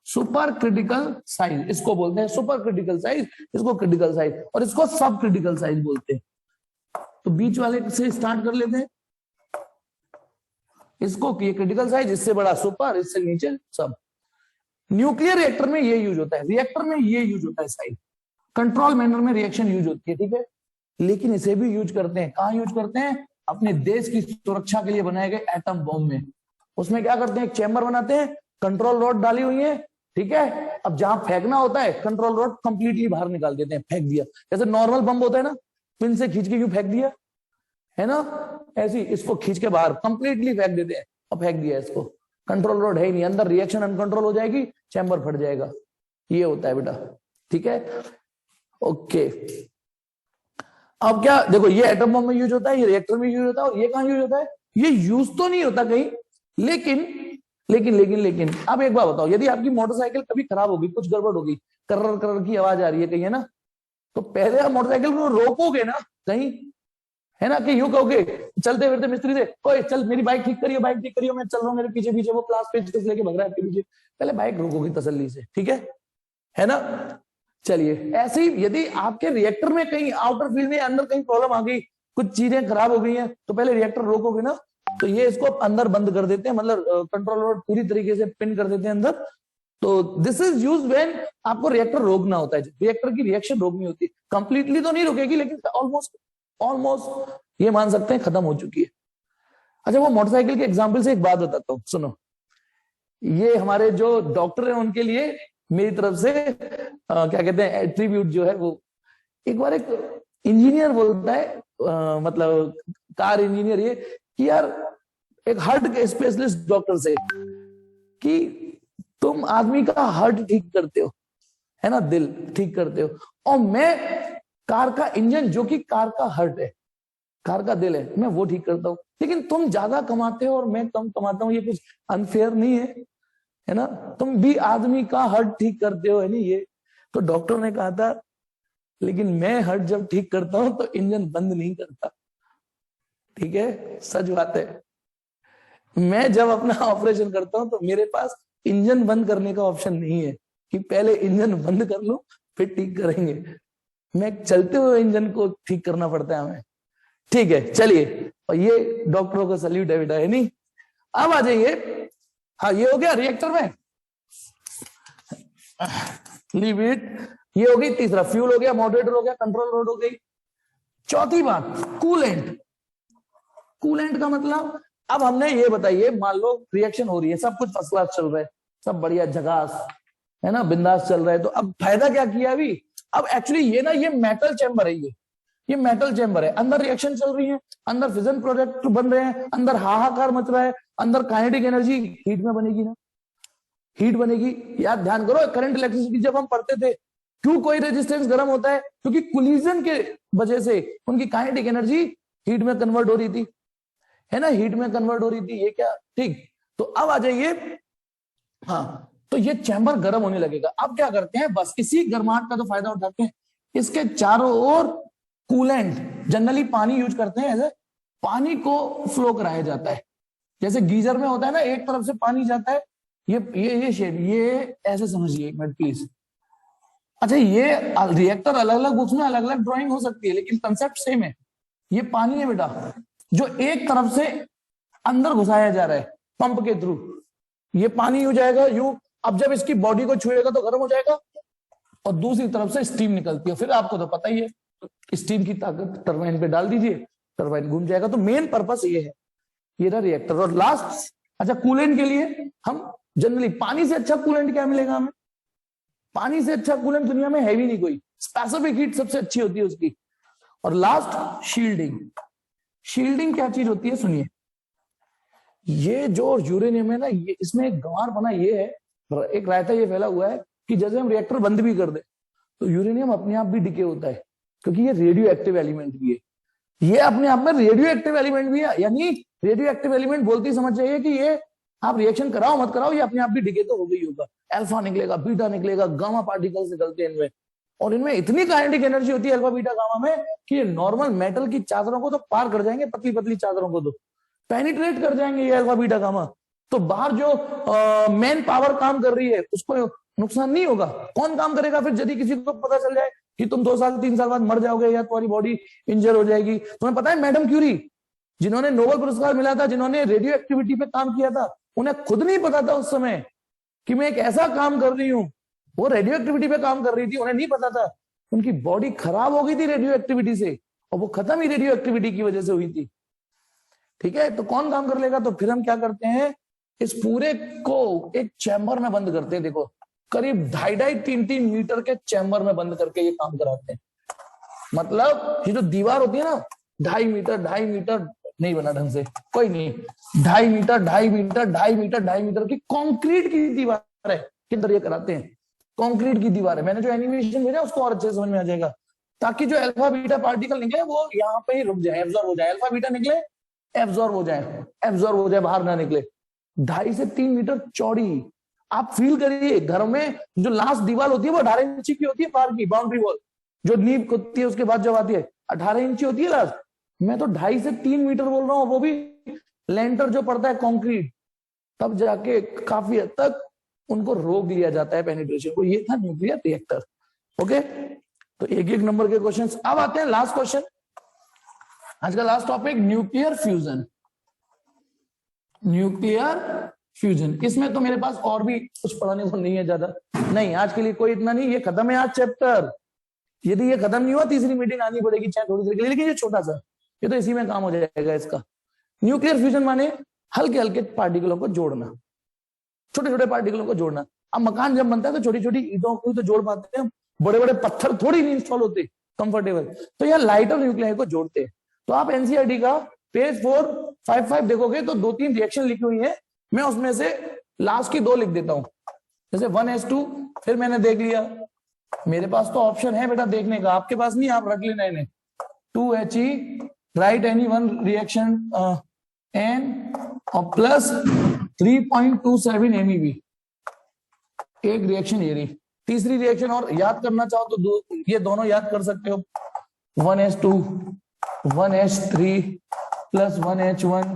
super critical size इसको बोलते हैं सुपर क्रिटिकल साइज, इसको क्रिटिकल साइज, और इसको सब क्रिटिकल साइज बोलते हैं। तो बीच वाले से स्टार्ट कर लेते हैं, इसको ये क्रिटिकल साइज, इससे बड़ा सुपर, इससे नीचे सब। न्यूक्लियर रिएक्टर में ये यूज होता है, रिएक्टर में ये यूज होता है साइज, कंट्रोल मैनर में रिएक्शन यूज होती है, ठीक है। लेकिन इसे भी यूज करते हैं, कहां यूज करते हैं? अपने देश की सुरक्षा के लिए बनाए गए एटम बॉम्ब में। उसमें क्या करते हैं, एक चैम्बर बनाते हैं, कंट्रोल रॉड डाली हुई है, ठीक है। अब जहां फेंकना होता है कंट्रोल रॉड कंप्लीटली बाहर निकाल देते हैं, फेंक दिया। जैसे नॉर्मल बम होता है ना, पिन से खींच के क्यों फेंक दिया है ना, ऐसी इसको खींच के बाहर कंप्लीटली फेंक देते हैं और फेंक दिया इसको। कंट्रोल रॉड है ही नहीं, अंदर रिएक्शन अनकंट्रोल हो जाएगी, चैम्बर फट जाएगा। ये होता है बेटा, ठीक है, ओके। अब क्या देखो, ये एटम बम में यूज होता है, ये रिएक्टर में यूज होता है, और ये कहां यूज होता है? ये यूज तो नहीं होता कहीं, लेकिन लेकिन लेकिन लेकिन अब एक बात बताओ, यदि आपकी मोटरसाइकिल कभी खराब होगी, कुछ गड़बड़ होगी, कर्र कर्र की आवाज आ रही है कहीं, है ना, तो पहले आप मोटरसाइकिल को रोकोगे ना कहीं, है ना, कि यूं कहोगे चलते फिरते मिस्त्री से, ओए चल मेरी बाइक ठीक करियो, बाइक ठीक करियो, मैं चल रहा हूँ, मेरे पीछे पीछे वो क्लास पेज लेके भग रहा है आपके पीछे, पहले बाइक रोकोगे तसल्ली से, ठीक है ना। चलिए, ऐसे ही यदि आपके रिएक्टर में कहीं आउटर फील्ड में अंदर कहीं प्रॉब्लम आ गई, कुछ चीजें खराब हो गई हैं, तो पहले रिएक्टर रोकोगे ना, तो ये इसको अंदर बंद कर देते हैं, मतलब कंट्रोल रॉड पूरी तरीके से पिन कर देते हैं अंदर। तो दिस इज यूज व्हेन आपको रिएक्टर रोकना होता है, रिएक्टर की रिएक्शन रोकनी होती है, कंप्लीटली तो नहीं रुकेगी, लेकिन ऑलमोस्ट ये मान सकते हैं खत्म हो चुकी है। अच्छा, वो मोटरसाइकिल के एग्जाम्पल से एक बात बताता हूँ, सुनो। ये हमारे जो डॉक्टर हैं उनके लिए मेरी तरफ से क्या कहते हैं एट्रीब्यूट जो है वो, एक बार एक इंजीनियर बोलता है, मतलब कार इंजीनियर, ये कि यार एक हार्ट के स्पेशलिस्ट डॉक्टर से कि तुम आदमी का हार्ट ठीक करते हो, है ना, दिल ठीक करते हो, और मैं कार का इंजन जो कि कार का हार्ट है, कार का दिल है, मैं वो ठीक करता हूँ, लेकिन तुम ज्यादा कमाते हो और मैं कम कमाता हूँ, ये कुछ अनफेयर नहीं है, है ना, तुम भी आदमी का हार्ट ठीक करते हो, है नहीं ये। तो डॉक्टर ने कहा था लेकिन मैं हार्ट जब ठीक करता हूं तो इंजन बंद नहीं करता। ठीक है, सच बात है। मैं जब अपना ऑपरेशन करता हूं तो मेरे पास इंजन बंद करने का ऑप्शन नहीं है कि पहले इंजन बंद कर लो फिर ठीक करेंगे। मैं चलते हुए इंजन को ठीक करना पड़ता है हमें। ठीक है, चलिए, और ये डॉक्टरों का सल्यूट है बेटा, है नहीं। अब आ जाइए, हाँ ये हो गया रिएक्टर में, लीव इट। ये हो गई तीसरा, फ्यूल हो गया, मॉडरेटर हो गया, कंट्रोल रॉड हो गई। चौथी बात, कूलेंट। कूलेंट का मतलब, अब हमने ये बताइए, मान लो रिएक्शन हो रही है, सब कुछ फर्स्ट क्लास चल रहा है, सब बढ़िया झकास, है ना, बिंदास चल रहा है। तो अब फायदा क्या किया अभी, अब एक्चुअली ये ना, ये मेटल चैम्बर है, ये मेटल चैम्बर है, अंदर रिएक्शन चल रही है, अंदर फिजन प्रोडक्ट बन रहे हैं, अंदर हाहाकार मच रहा है, अंदर काइनेटिक एनर्जी हीट में बनेगी ना, हीट बनेगी। याद ध्यान करो, करंट इलेक्ट्रिसिटी जब हम पढ़ते थे, क्यों कोई रेजिस्टेंस गर्म होता है, क्योंकि कोलिजन के वजह से उनकी काइनेटिक एनर्जी हीट में कन्वर्ट हो रही थी, है ना, हीट में कन्वर्ट हो रही थी, ये क्या, ठीक। तो अब आ जाइए, हाँ, तो ये चैम्बर गर्म होने लगेगा। अब क्या करते हैं, बस इसी गर्माहट का तो फायदा उठाते हैं, इसके चारों ओर कूलेंट, जनरली पानी यूज करते हैं, ऐसे पानी को फ्लो कराया जाता है, जैसे गीजर में होता है ना, एक तरफ से पानी जाता है, ये शेप, ये ऐसे समझिए, एक मिनट प्लीज। अच्छा, ये रिएक्टर अलग अलग बुक्स में अलग अलग ड्राइंग हो सकती है, लेकिन कंसेप्ट सेम है। ये पानी है बेटा, जो एक तरफ से अंदर घुसाया जा रहा है पंप के थ्रू, ये पानी हो जाएगा यू। अब जब इसकी बॉडी को छुएगा तो गर्म हो जाएगा, और दूसरी तरफ से स्टीम निकलती है, फिर आपको तो पता ही है, स्टीम की ताकत टरबाइन पे डाल दीजिए, टरबाइन घूम जाएगा। तो मेन पर्पस ये है, ये रहा रिएक्टर। और लास्ट, अच्छा, कूलेंट के लिए हम जनरली, पानी से अच्छा कूलेंट क्या मिलेगा हमें, पानी से अच्छा कूलेंट दुनिया में है भी नहीं कोई, स्पेसिफिक हीट सबसे अच्छी होती है उसकी। और लास्ट, शील्डिंग। शील्डिंग क्या चीज होती है, सुनिए, ये जो यूरेनियम है ना, ये इसमें एक गंवार बना ये है, एक रायता ये फैला हुआ है कि जैसे हम रिएक्टर बंद भी कर दे तो यूरेनियम अपने आप भी डिके होता है, क्योंकि ये रेडियो एक्टिव एलिमेंट भी है, ये अपने आप में रेडियो एक्टिव एलिमेंट भी है। यानी रेडियो एक्टिव एलिमेंट बोलते ही समझ जाइए कि ये आप रिएक्शन कराओ मत कराओ, ये अपने आप भी डिके तो हो गई होगा। अल्फा निकलेगा, बीटा निकलेगा, गामा पार्टिकल्स निकलते हैं इनमें, और इनमें इतनी काइनेटिक एनर्जी होती है अल्फा बीटा गामा में कि ये नॉर्मल मेटल की चादरों को तो पार कर जाएंगे, पतली पतली चादरों को तो पेनिट्रेट कर जाएंगे ये अल्फा बीटा गामा। तो बाहर जो मेन पावर काम कर रही है उसको नुकसान नहीं होगा। कौन काम करेगा फिर, यदि किसी को पता चल जाए कि तुम 2 साल 3 साल बाद मर जाओगे या तुम्हारी बॉडी इंजर हो जाएगी। तुम्हें पता है मैडम क्यूरी, जिन्होंने नोबेल पुरस्कार मिला था, जिन्होंने रेडियो एक्टिविटी पे काम किया था, उन्हें खुद नहीं पता था उस समय कि मैं एक ऐसा काम कर रही हूं। वो रेडियो एक्टिविटी पे काम कर रही थी, उन्हें नहीं पता था, उनकी बॉडी खराब हो गई थी रेडियो एक्टिविटी से, और वो खत्म ही रेडियो एक्टिविटी की वजह से हुई थी। ठीक है, तो कौन काम कर लेगा, तो फिर हम क्या करते हैं, इस पूरे को एक चैम्बर में बंद करते हैं। देखो, करीब 2.5-3 मीटर के चैम्बर में बंद करके ये काम कराते हैं। मतलब ये जो दीवार होती है ना, 2.5 मीटर नहीं बना ढंग से, कोई नहीं, 2.5 मीटर की कंक्रीट की दीवार है के अंदर ये कराते हैं। कंक्रीट की दीवार है, मैंने जो एनिमेशन भेजा उसको और अच्छे समझ में आ जाएगा, ताकि जो अल्फा बीटा पार्टिकल निकले वो यहाँ पे ही रुक जाए, एब्जॉर्ब हो जाए। अल्फा बीटा निकले, एब्जॉर्ब हो जाए, बाहर ना निकले। 2.5 से 3 मीटर चौड़ी, आप फील करिए, घर में जो लास्ट दीवार होती है वो 18 इंची की होती है, बाहर की बाउंड्री वॉल जो नींव होती है उसके बाद जब आती है 18 इंची होती है लास्ट। मैं तो 2.5 से 3 मीटर बोल रहा हूँ, वो भी लेंटर जो पड़ता है कंक्रीट, तब जाके काफी हद तक उनको रोक लिया जाता है पेनिट्रेशन को। ये था न्यूक्लियर रिएक्टर। ओके, तो एक एक नंबर के क्वेश्चंस। अब आते हैं लास्ट क्वेश्चन, आज का last topic, nuclear fusion. Nuclear fusion, इसमें तो मेरे पास और भी कुछ पढ़ाने को नहीं है ज्यादा, नहीं आज के लिए कोई इतना नहीं, ये खत्म है आज चैप्टर। यदि ये खत्म नहीं हुआ, तीसरी मीटिंग आनी पड़ेगी चाहे थोड़ी देर के लिए, लेकिन ये छोटा सा, ये तो इसी में काम हो जाएगा इसका। न्यूक्लियर फ्यूजन माने हल्के हल्के पार्टिकलों को जोड़ना, छोटे छोटे पार्टिकलों को जोड़ना। अब मकान जब बनता है तो छोटी छोटी ईंटों को तो जोड़ पाते हैं, बड़े बड़े पत्थर थोड़ी नहीं इंस्टॉल होते कंफर्टेबल, तो यहाँ लाइटर न्यूक्लियर को जोड़ते हैं। तो आप एनसीईआरटी का पेज 455 देखोगे तो 2-3 रिएक्शन लिखी हुई है, मैं उसमें से लास्ट की 2 लिख देता हूं, जैसे 1s2, फिर मैंने देख लिया, मेरे पास तो ऑप्शन है बेटा देखने का, आपके पास नहीं, आप रख लेना इन्हें। 2He, right any one reaction N और प्लस 3.27 MeV, एक रिएक्शन ये रही, तीसरी रिएक्शन और याद करना चाहो तो ये दोनों याद कर सकते हो, 1s2 1s3 plus 1h1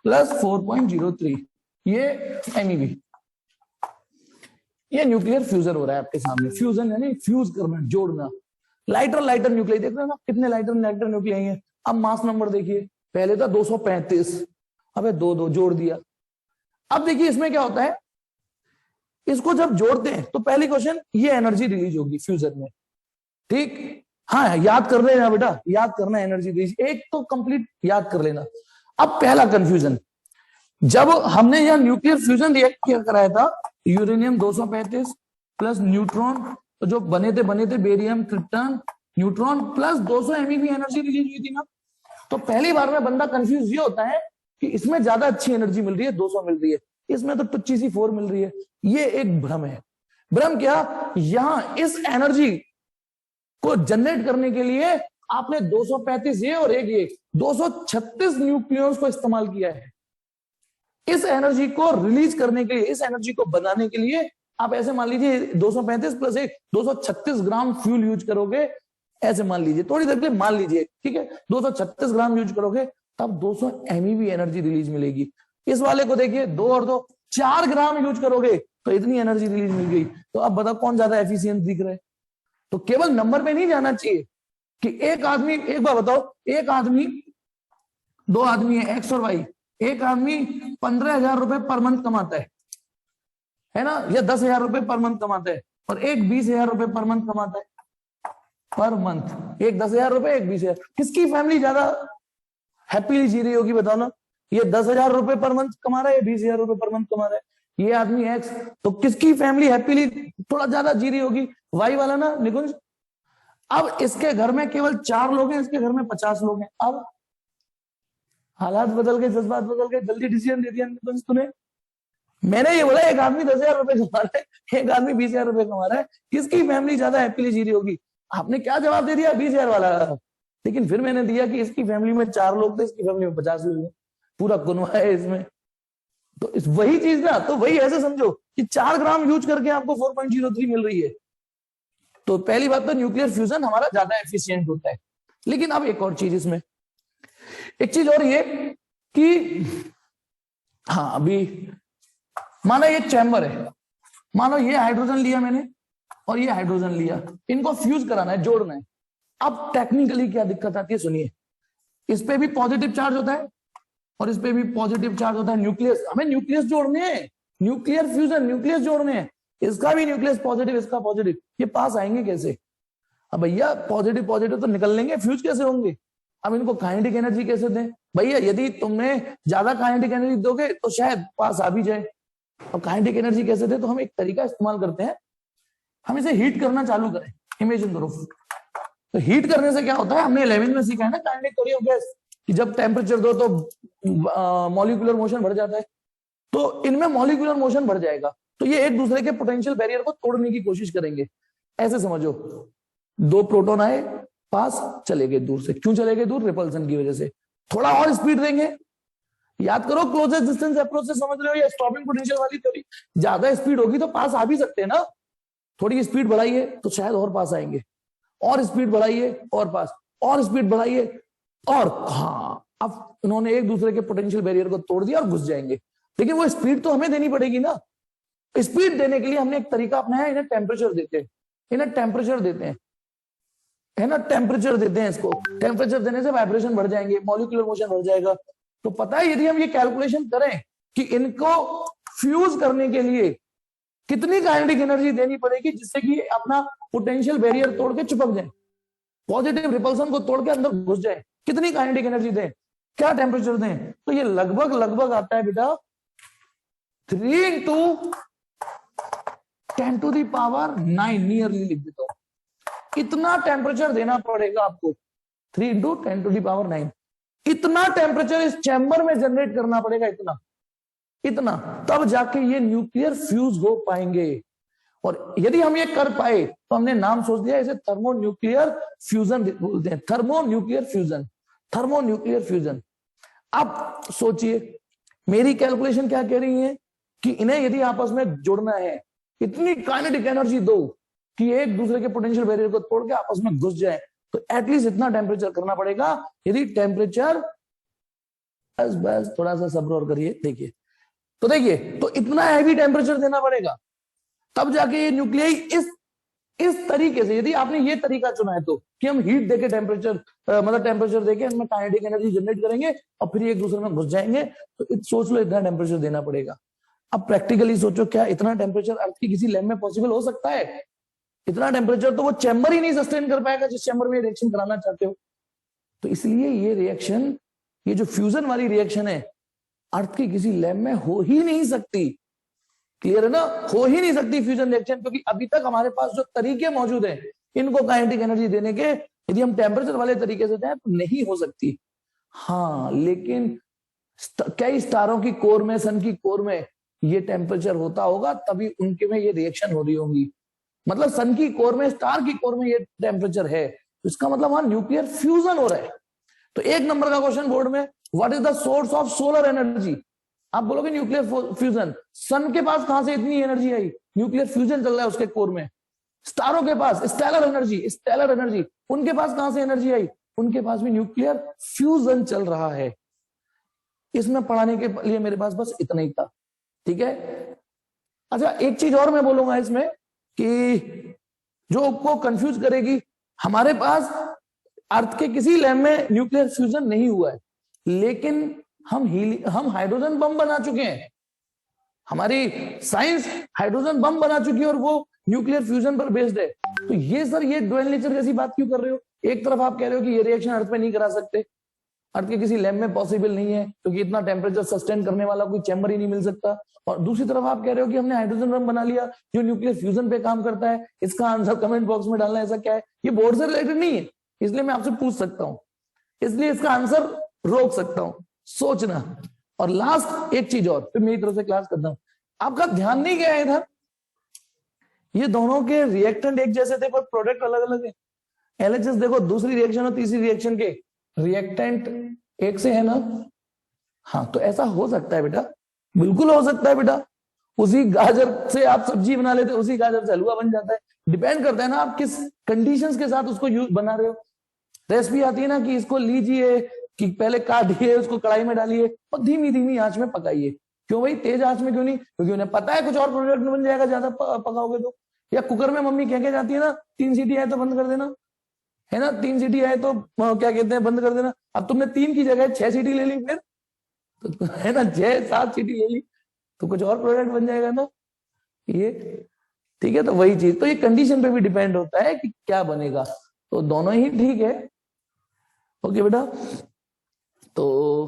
plus 4.03, ये MEV, ये न्यूक्लियर फ्यूजन हो रहा है आपके सामने। फ्यूजन यानी फ्यूज करना, जोड़ना। लाइटर लाइटर न्यूक्लियाई देख रहे हो ना, कितने लाइटर लाइटर न्यूक्लियाई हैं। अब मास नंबर देखिए, पहले था 235, अबे दो जोड़ दिया। अब देखिए इसमें क्या होता है, इसको जब जोड़ते हैं तो पहली क्वेश्चन, ये एनर्जी रिलीज होगी फ्यूजन में, ठीक। हाँ याद कर लेना बेटा, याद करना एनर्जी रिलीज, एक तो कंप्लीट याद कर लेना। अब पहला कंफ्यूजन, जब हमने यह न्यूक्लियर फ्यूजन रिएक्ट किया कराया था, यूरेनियम 235 प्लस न्यूट्रॉन, तो जो बने थे barium krypton neutron plus 200 MeV energy release हुई थी ना। तो पहली बार में बंदा कंफ्यूज ये होता है कि इसमें ज्यादा अच्छी एनर्जी मिल रही है, 200 मिल रही है, इसमें तो टुच्ची सी 4 मिल रही है। ये एक भ्रम है। भ्रम क्या, यहां इस एनर्जी को जनरेट करने के लिए आपने 235 ये और एक ये 236 न्यूक्लियॉन्स को इस्तेमाल किया है। इस एनर्जी को रिलीज करने के लिए, इस एनर्जी को बनाने के लिए आप ऐसे मान लीजिए 235 प्लस 1 236 ग्राम फ्यूल यूज करोगे, ऐसे मान लीजिए, थोड़ी देर के लिए मान लीजिए, ठीक है, 236 ग्राम यूज करोगे तब 200 MeV एनर्जी रिलीज मिलेगी। इस वाले को देखिए 2 और 2 4 ग्राम यूज करोगे तो इतनी एनर्जी रिलीज मिल गई। तो अब बताओ कौन ज्यादा एफिशिएंट दिख रहा है। तो केवल नंबर पे नहीं जाना चाहिए कि एक आदमी, एक बार बताओ, एक आदमी, 2 आदमी है X और Y, एक आदमी 15,000 रुपए पर मंथ कमाता है ना, या 10,000 रुपए पर मंथ कमाता है, और एक 20,000 रुपए पर मंथ कमाता है पर मंथ। एक 10,000 रुपए, एक 20,000, किसकी फैमिली ज्यादा हैप्पीली जी रही होगी बताओ ना। ये 10,000 रुपए पर मंथ कमा रहा है, 20,000 रुपए पर मंथ कमा रहा है, ये आदमी X, तो किसकी फैमिली हैप्पीली थोड़ा ज्यादा जी रही होगी, Y वाला ना निकुंज। अब इसके घर में केवल 4 लोग हैं, इसके घर में 50 लोग हैं। अब हालात बदल गए, जज्बात बदल गए, जल्दी डिसीजन दे दिया तूने। मैंने ये बोला एक आदमी 10,000 रुपए कमा रहा है, एक आदमी 20,000 रुपए कमा रहा है, किसकी फैमिली ज्यादा हैप्पीली जी रही होगी। आपने क्या जवाब दे दिया, 20,000 वाला। लेकिन फिर मैंने दिया कि इसकी फैमिली में 4 लोग थे, इसकी फैमिली में 50 लोग, पूरा कुनवा है इसमें। तो इस वही चीज ना, तो वही ऐसे समझो कि 4 ग्राम यूज करके आपको 4.03 मिल रही है। तो पहली बात तो न्यूक्लियर फ्यूजन हमारा ज्यादा एफिशिएंट होता है। लेकिन अब एक और चीज इसमें, एक चीज और ये कि हाँ, अभी मानो ये चैम्बर है, मानो ये हाइड्रोजन लिया मैंने और ये हाइड्रोजन लिया, इनको फ्यूज कराना है, जोड़ना है। अब टेक्निकली क्या दिक्कत आती है सुनिए, इस पे भी पॉजिटिव चार्ज होता है और इस पे भी पॉजिटिव चार्ज होता है। न्यूक्लियस, हमें न्यूक्लियस जोड़ने हैं, न्यूक्लियर फ्यूजन, न्यूक्लियस जोड़ने हैं, इसका भी न्यूक्लियस पॉजिटिव, इसका पॉजिटिव, ये पास आएंगे कैसे। अब भैया पॉजिटिव पॉजिटिव तो निकल लेंगे, फ्यूज कैसे होंगे। अब इनको काइनेटिक एनर्जी कैसे दें भैया, यदि तुमने ज्यादा काइनेटिक एनर्जी दोगे तो शायद पास आ भी जाए। अब काइनेटिक एनर्जी कैसे दें, तो हम एक तरीका इस्तेमाल करते हैं, हम इसे हीट करना चालू करें। इमेजिन करो, तो हीट करने से क्या होता है, हमने 11वीं में सीखा है ना काइनेटिक थ्योरी ऑफ गैस, कि जब टेम्परेचर दो तो मॉलिक्यूलर मोशन बढ़ जाता है। तो इनमें मॉलिक्यूलर मोशन बढ़ जाएगा, तो ये एक दूसरे के पोटेंशियल बैरियर को तोड़ने की कोशिश करेंगे। ऐसे समझो, 2 प्रोटॉन आए पास, चले गए दूर से। क्यों चले गए दूर, रिपल्सन की वजह से। थोड़ा और स्पीड देंगे, याद करो क्लोजेस्ट डिस्टेंस अप्रोच से समझ रहे हो, या स्टॉपिंग पोटेंशियल वाली थ्योरी। ज्यादा स्पीड होगी तो पास आ भी सकते हैं ना, थोड़ी स्पीड बढ़ाइए तो शायद और पास आएंगे, और स्पीड बढ़ाइए और पास, और स्पीड बढ़ाइए, और हाँ, अब उन्होंने एक दूसरे के पोटेंशियल बैरियर को तोड़ दिया और घुस जाएंगे। लेकिन वो स्पीड तो हमें देनी पड़ेगी ना। स्पीड देने के लिए हमने एक तरीका अपनाया, इन्हें टेम्परेचर देते हैं, इन्हें टेम्परेचर देते हैं, है ना, टेम्परेचर देते हैं इसको। टेम्परेचर देने से वाइब्रेशन बढ़ जाएंगे, मॉलिक्यूलर मोशन बढ़ जाएगा। तो पता है, यदि हम ये कैलकुलेशन करें कि इनको फ्यूज करने के लिए कितनी काइनेटिक एनर्जी देनी पड़ेगी जिससे कि अपना पोटेंशियल बैरियर तोड़ के चिपक जाए, पॉजिटिव रिपल्सन को तोड़ के अंदर घुस जाए, कितनी काइनेटिक एनर्जी दें, क्या टेम्परेचर दें, तो ये लगभग आता है बेटा 3 × 10⁹, नियरली लिख देता हूं। इतना टेम्परेचर देना पड़ेगा आपको, 3 × 10⁹। इतना टेम्परेचर इस चैम्बर में जनरेट करना पड़ेगा, इतना, तब जाके ये न्यूक्लियर फ्यूज हो पाएंगे। और यदि हम ये कर पाए तो हमने नाम सोच दिया, इसे थर्मोन्यूक्लियर फ्यूजन बोलते हैं, थर्मोन्यूक्लियर फ्यूजन, थर्मोन्यूक्लियर फ्यूजन। अब सोचिए, मेरी कैलकुलेशन क्या कह रही है कि इन्हें यदि आपस में जोड़ना है, इतनी काइनेटिक एनर्जी दो कि एक दूसरे के पोटेंशियल बैरियर को तोड़ के आपस में घुस जाए, तो एटलीस्ट इतना टेम्परेचर करना पड़ेगा। यदि टेम्परेचर, बस बस थोड़ा सा सब्र और करिए, देखिए तो देखिए, तो इतना हैवी टेम्परेचर देना पड़ेगा तब जाके ये न्यूक्लियाई इस तरीके से, यदि आपने ये तरीका चुना है तो कि हम हीट देके टेम्परेचर मतलब टेम्परेचर देके इनमें काइनेटिक एनर्जी जनरेट करेंगे और फिर एक दूसरे में घुस जाएंगे, तो सोच लो इतना टेम्परेचर देना पड़ेगा। अब प्रैक्टिकली सोचो, क्या इतना टेम्परेचर अर्थ की किसी लैब में पॉसिबल हो सकता है? इतना टेम्परेचर तो वो चैम्बर ही नहीं सस्टेन कर पाएगा जिस चैम्बर में रिएक्शन कराना चाहते हो। तो इसलिए ये रिएक्शन, ये जो फ्यूजन वाली रिएक्शन है, अर्थ की किसी लैब में हो ही नहीं सकती। क्लियर है ना? हो ही नहीं सकती फ्यूजन रिएक्शन, क्योंकि अभी तक हमारे पास जो तरीके मौजूद हैं इनको काइनेटिक एनर्जी देने के, यदि हम टेम्परेचर वाले तरीके से जाए तो नहीं हो सकती। हाँ, लेकिन कई स्टारों की कोर में, सन की कोर में ये टेम्परेचर होता होगा, तभी उनके में ये रिएक्शन हो रही होंगी। मतलब सन की कोर में, स्टार की कोर में ये टेम्परेचर है, तो इसका मतलब वहां न्यूक्लियर फ्यूजन हो रहा है। तो एक नंबर का क्वेश्चन बोर्ड में, what is the source of solar energy? आप बोलोगे न्यूक्लियर फ्यूजन। सन के पास कहां से इतनी एनर्जी आई? न्यूक्लियर फ्यूजन चल रहा है उसके कोर में। स्टारों के पास स्टेलर एनर्जी, उनके पास कहां से एनर्जी आई? उनके पास भी न्यूक्लियर फ्यूजन चल रहा है। इसमें पढ़ाने के लिए मेरे पास बस इतना ही था, ठीक है। अच्छा, एक चीज और मैं बोलूंगा इसमें कि जो आपको कंफ्यूज करेगी, हमारे पास अर्थ के किसी लैब में न्यूक्लियर फ्यूजन नहीं हुआ है, लेकिन हम हाइड्रोजन बम बना चुके हैं। हमारी साइंस हाइड्रोजन बम बना चुकी है और वो न्यूक्लियर फ्यूजन पर बेस्ड है। तो ये सर, ये ड्वेल नेचर जैसी बात क्यों कर रहे हो? एक तरफ आप कह रहे हो कि ये रिएक्शन अर्थ पे नहीं करा सकते, अर्थ के किसी लैब में पॉसिबल नहीं है क्योंकि इतना टेम्परेचर सस्टेन करने वाला कोई चैम्बर ही नहीं मिल सकता, और दूसरी तरफ आप कह रहे हो कि हमने हाइड्रोजन बम बना लिया जो न्यूक्लियर फ्यूजन पे काम करता है। इसका आंसर कमेंट बॉक्स में डालना। ऐसा क्या है? ये बोर्ड से रिलेटेड नहीं है, इसलिए मैं आपसे पूछ सकता हूं, इसलिए इसका आंसर रोक सकता हूं, सोचना। और लास्ट एक चीज और, फिर मेरी तरफ से क्लास करता हूं। आपका ध्यान नहीं गया इधर, ये दोनों के रिएक्टेंट एक जैसे थे पर प्रोडक्ट अलग अलग है। एलएचएस देखो, दूसरी रिएक्शन और तीसरी रिएक्शन के रिएक्टेंट एक से है ना? हाँ, तो ऐसा हो सकता है बेटा, बिल्कुल हो सकता है बेटा। उसी गाजर से आप सब्जी बना लेते, उसी गाजर से हलवा बन जाता है। डिपेंड करता है ना आप किस कंडीशंस के साथ उसको यूज बना रहे हो। रेसिपी आती है ना कि इसको लीजिए, कि पहले काटिए, उसको कढ़ाई में डालिए और धीमी धीमी आंच में पकाइए। क्यों भाई, तेज आंच में क्यों नहीं? क्योंकि उन्हें पता है कुछ और प्रोडक्ट बन जाएगा ज्यादा पकाओगे तो। या कुकर में मम्मी कह के जाती है ना, 3 सीटी आए तो बंद कर देना, है ना? 3 सीटी आए तो क्या कहते हैं, बंद कर देना। अब तुमने 3 की जगह 6 सीटी ले ली, फिर तो है ना 6-7 सीटी ले ली तो कुछ और प्रोडक्ट बन जाएगा ना ये, ठीक है। तो वही चीज, तो ये कंडीशन पे भी डिपेंड होता है कि क्या बनेगा। तो दोनों ही ठीक है। ओके बेटा, तो